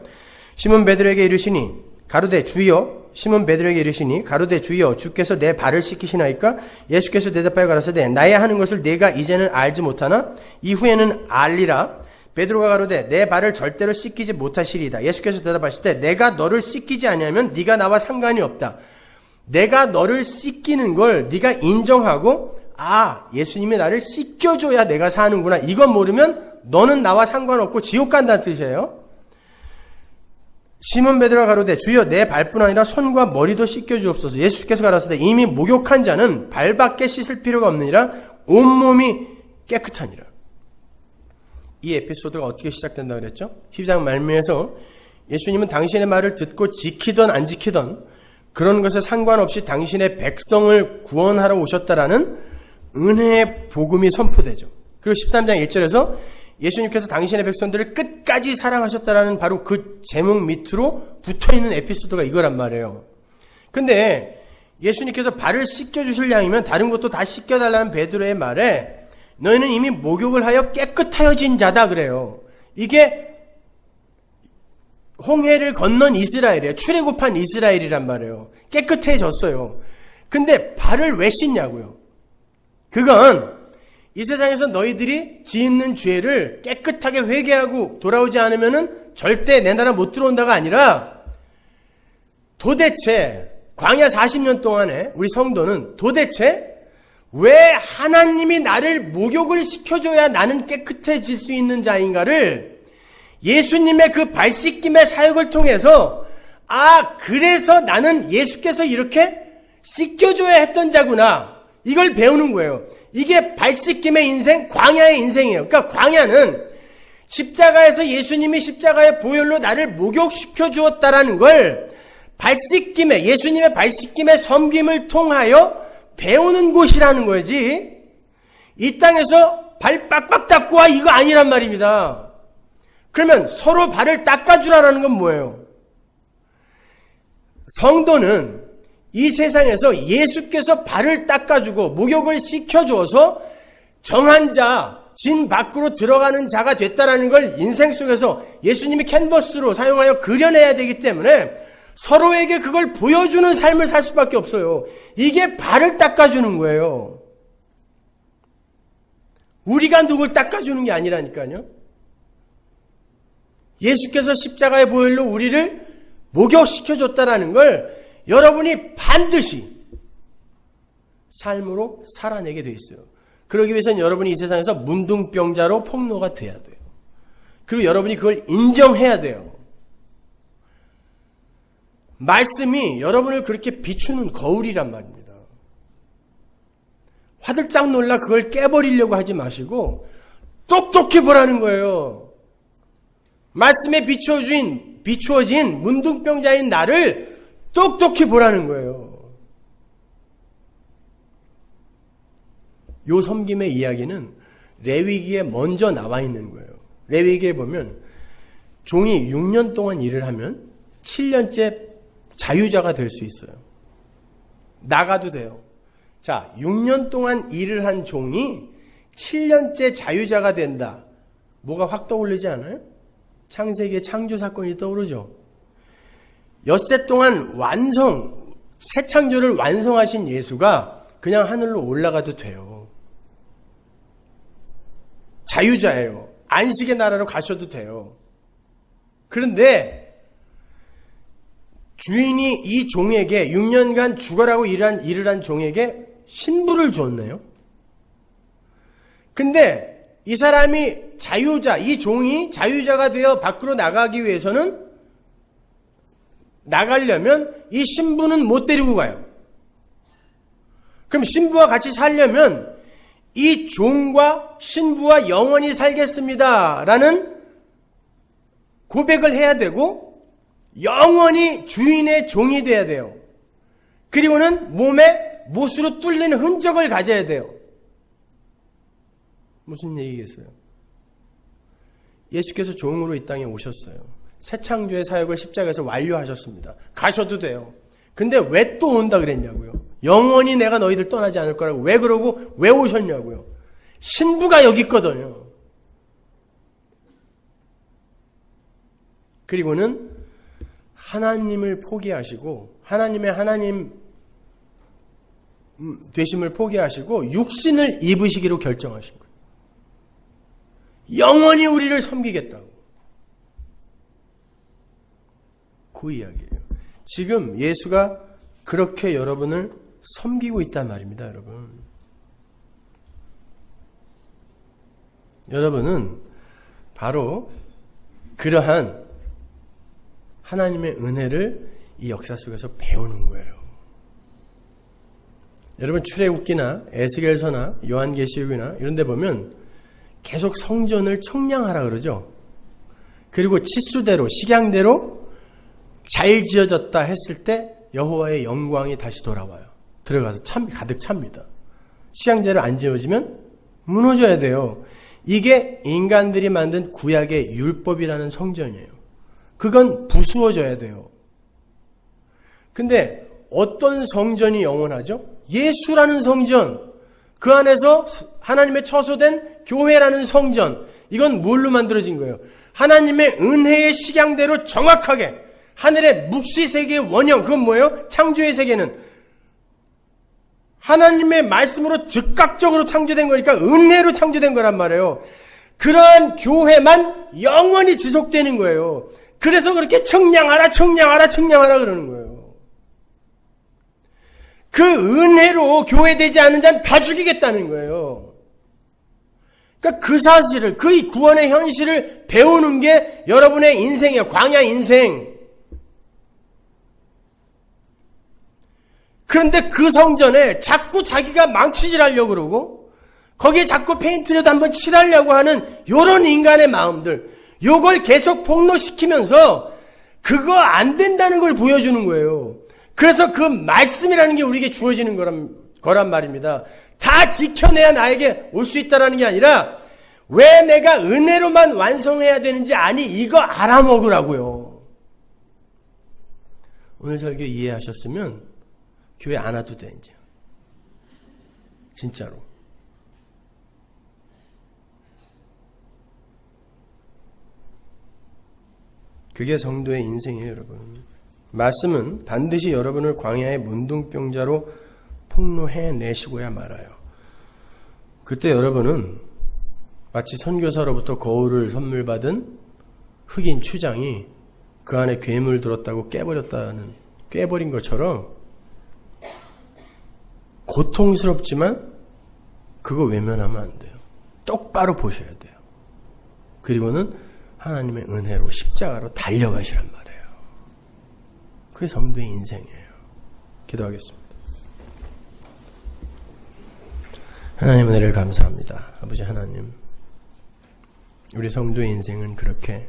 시몬 베드로에게 이르시니 가로되 주여. 시몬 베드로에게 이르시니 가로되 주여 주께서 내 발을 씻기시나이까? 예수께서 대답하여 가라사대 나의 하는 것을 내가 이제는 알지 못하나 이후에는 알리라. 베드로가 가로되 내 발을 절대로 씻기지 못하시리이다. 예수께서 대답하실 때 내가 너를 씻기지 아니하면 네가 나와 상관이 없다. 내가 너를 씻기는 걸 네가 인정하고 예수님이 나를 씻겨줘야 내가 사는구나. 이건 모르면 너는 나와 상관없고 지옥 간다는 뜻이에요. 시몬 베드로가 가로되 주여 내 발뿐 아니라 손과 머리도 씻겨주옵소서. 예수께서 가라사대 이미 목욕한 자는 발밖에 씻을 필요가 없느니라 온몸이 깨끗하니라. 이 에피소드가 어떻게 시작된다고 그랬죠? 10장 말미에서 예수님은 당신의 말을 듣고 지키던 안 지키던 그런 것에 상관없이 당신의 백성을 구원하러 오셨다라는 은혜의 복음이 선포되죠. 그리고 13장 1절에서 예수님께서 당신의 백성들을 끝까지 사랑하셨다라는 바로 그 제목 밑으로 붙어있는 에피소드가 이거란 말이에요. 근데 예수님께서 발을 씻겨주실 양이면 다른 것도 다 씻겨달라는 베드로의 말에 너희는 이미 목욕을 하여 깨끗하여진 자다 그래요. 이게 홍해를 건넌 이스라엘이에요. 출애굽한 이스라엘이란 말이에요. 깨끗해졌어요. 근데 발을 왜 씻냐고요. 그건 이 세상에서 너희들이 짓는 죄를 깨끗하게 회개하고 돌아오지 않으면 절대 내 나라 못 들어온다가 아니라 도대체 광야 40년 동안에 우리 성도는 도대체 왜 하나님이 나를 목욕을 시켜줘야 나는 깨끗해질 수 있는 자인가를 예수님의 그 발 씻김의 사역을 통해서 그래서 나는 예수께서 이렇게 씻겨줘야 했던 자구나. 이걸 배우는 거예요. 이게 발 씻김의 인생, 광야의 인생이에요. 그러니까 광야는 십자가에서 예수님이 십자가의 보혈로 나를 목욕시켜 주었다라는 걸 발 씻김의, 예수님의 발 씻김의 섬김을 통하여 배우는 곳이라는 거지. 이 땅에서 발 빡빡 닦고 와 이거 아니란 말입니다. 그러면 서로 발을 닦아주라는 건 뭐예요? 성도는 이 세상에서 예수께서 발을 닦아주고 목욕을 시켜줘서 정한 자, 진 밖으로 들어가는 자가 됐다라는 걸 인생 속에서 예수님이 캔버스로 사용하여 그려내야 되기 때문에 서로에게 그걸 보여주는 삶을 살 수밖에 없어요. 이게 발을 닦아주는 거예요. 우리가 누굴 닦아주는 게 아니라니까요. 예수께서 십자가의 보혈로 우리를 목욕시켜줬다라는 걸 여러분이 반드시 삶으로 살아내게 돼 있어요. 그러기 위해서는 여러분이 이 세상에서 문둥병자로 폭로가 돼야 돼요. 그리고 여러분이 그걸 인정해야 돼요. 말씀이 여러분을 그렇게 비추는 거울이란 말입니다. 화들짝 놀라 그걸 깨버리려고 하지 마시고 똑똑히 보라는 거예요. 말씀에 비추어진 문둥병자인 나를 똑똑히 보라는 거예요. 요 섬김의 이야기는 레위기에 먼저 나와 있는 거예요. 레위기에 보면 종이 6년 동안 일을 하면 7년째 자유자가 될 수 있어요. 나가도 돼요. 자, 6년 동안 일을 한 종이 7년째 자유자가 된다. 뭐가 확 떠오르지 않아요? 창세기의 창조 사건이 떠오르죠. 엿새 동안 새 창조를 완성하신 예수가 그냥 하늘로 올라가도 돼요. 자유자예요. 안식의 나라로 가셔도 돼요. 그런데 주인이 이 종에게 6년간 죽어라고 일을 한 종에게 신부를 줬네요. 근데 이 사람이 자유자, 이 종이 자유자가 되어 밖으로 나가기 위해서는 나가려면 이 신부는 못 데리고 가요. 그럼 신부와 같이 살려면 이 종과 신부와 영원히 살겠습니다 라는 고백을 해야 되고 영원히 주인의 종이 돼야 돼요. 그리고는 몸에 못으로 뚫린 흔적을 가져야 돼요. 무슨 얘기겠어요? 예수께서 종으로 이 땅에 오셨어요. 새 창조의 사역을 십자가에서 완료하셨습니다. 가셔도 돼요. 근데 왜 또 온다 그랬냐고요. 영원히 내가 너희들 떠나지 않을 거라고. 왜 그러고 왜 오셨냐고요. 신부가 여기 있거든요. 그리고는 하나님을 포기하시고 하나님의 하나님 되심을 포기하시고 육신을 입으시기로 결정하신 거예요. 영원히 우리를 섬기겠다고. 그 이야기예요. 지금 예수가 그렇게 여러분을 섬기고 있단 말입니다, 여러분. 여러분은 바로 그러한 하나님의 은혜를 이 역사 속에서 배우는 거예요. 여러분 출애굽기나 에스겔서나 요한계시록이나 이런 데 보면 계속 성전을 청량하라 그러죠. 그리고 치수대로 식양대로 잘 지어졌다 했을 때 여호와의 영광이 다시 돌아와요. 들어가서 가득 찹니다. 식양대로 안 지어지면 무너져야 돼요. 이게 인간들이 만든 구약의 율법이라는 성전이에요. 그건 부수어져야 돼요. 근데 어떤 성전이 영원하죠? 예수라는 성전, 그 안에서 하나님의 처소된 교회라는 성전, 이건 뭘로 만들어진 거예요? 하나님의 은혜의 식양대로 정확하게 하늘의 묵시세계의 원형, 그건 뭐예요? 창조의 세계는 하나님의 말씀으로 즉각적으로 창조된 거니까 은혜로 창조된 거란 말이에요. 그러한 교회만 영원히 지속되는 거예요. 그래서 그렇게 청량하라 청량하라 청량하라 그러는 거예요. 그 은혜로 교회되지 않는 자는 다 죽이겠다는 거예요. 그러니까 그 사실을, 그 구원의 현실을 배우는 게 여러분의 인생이에요. 광야 인생. 그런데 그 성전에 자꾸 자기가 망치질하려고 그러고 거기에 자꾸 페인트라도 한번 칠하려고 하는 요런 인간의 마음들, 요걸 계속 폭로시키면서 그거 안 된다는 걸 보여주는 거예요. 그래서 그 말씀이라는 게 우리에게 주어지는 거란 말입니다. 다 지켜내야 나에게 올 수 있다는 게 아니라 왜 내가 은혜로만 완성해야 되는지 아니 이거 알아먹으라고요. 오늘 설교 이해하셨으면 교회 안 와도 돼 이제. 진짜로. 그게 성도의 인생이에요, 여러분. 말씀은 반드시 여러분을 광야의 문둥병자로 폭로해내시고야 말아요. 그때 여러분은 마치 선교사로부터 거울을 선물 받은 흑인 추장이 그 안에 괴물 들었다고 깨버린 것처럼 고통스럽지만 그거 외면하면 안 돼요. 똑바로 보셔야 돼요. 그리고는 하나님의 은혜로 십자가로 달려가시란 말이에요. 그게 성도의 인생이에요. 기도하겠습니다. 하나님 은혜를 감사합니다. 아버지 하나님, 우리 성도의 인생은 그렇게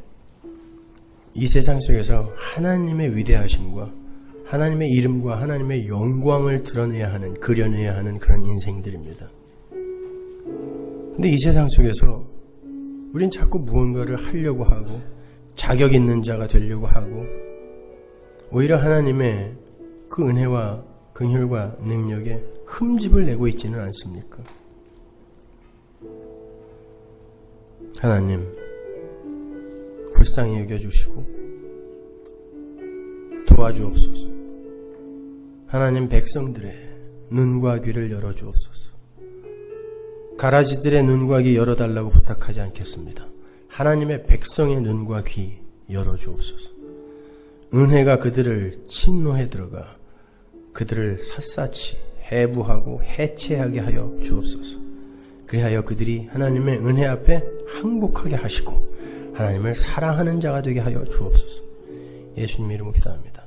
이 세상 속에서 하나님의 위대하심과 하나님의 이름과 하나님의 영광을 드러내야 하는, 그려내야 하는 그런 인생들입니다. 근데 이 세상 속에서 우린 자꾸 무언가를 하려고 하고 자격 있는 자가 되려고 하고 오히려 하나님의 그 은혜와 긍휼과 능력에 흠집을 내고 있지는 않습니까? 하나님, 불쌍히 여겨주시고 도와주옵소서. 하나님 백성들의 눈과 귀를 열어주옵소서. 가라지들의 눈과 귀 열어달라고 부탁하지 않겠습니다. 하나님의 백성의 눈과 귀 열어주옵소서. 은혜가 그들을 침노해 들어가 그들을 샅샅이 해부하고 해체하게 하여 주옵소서. 그리하여 그들이 하나님의 은혜 앞에 항복하게 하시고 하나님을 사랑하는 자가 되게 하여 주옵소서. 예수님 이름으로 기도합니다.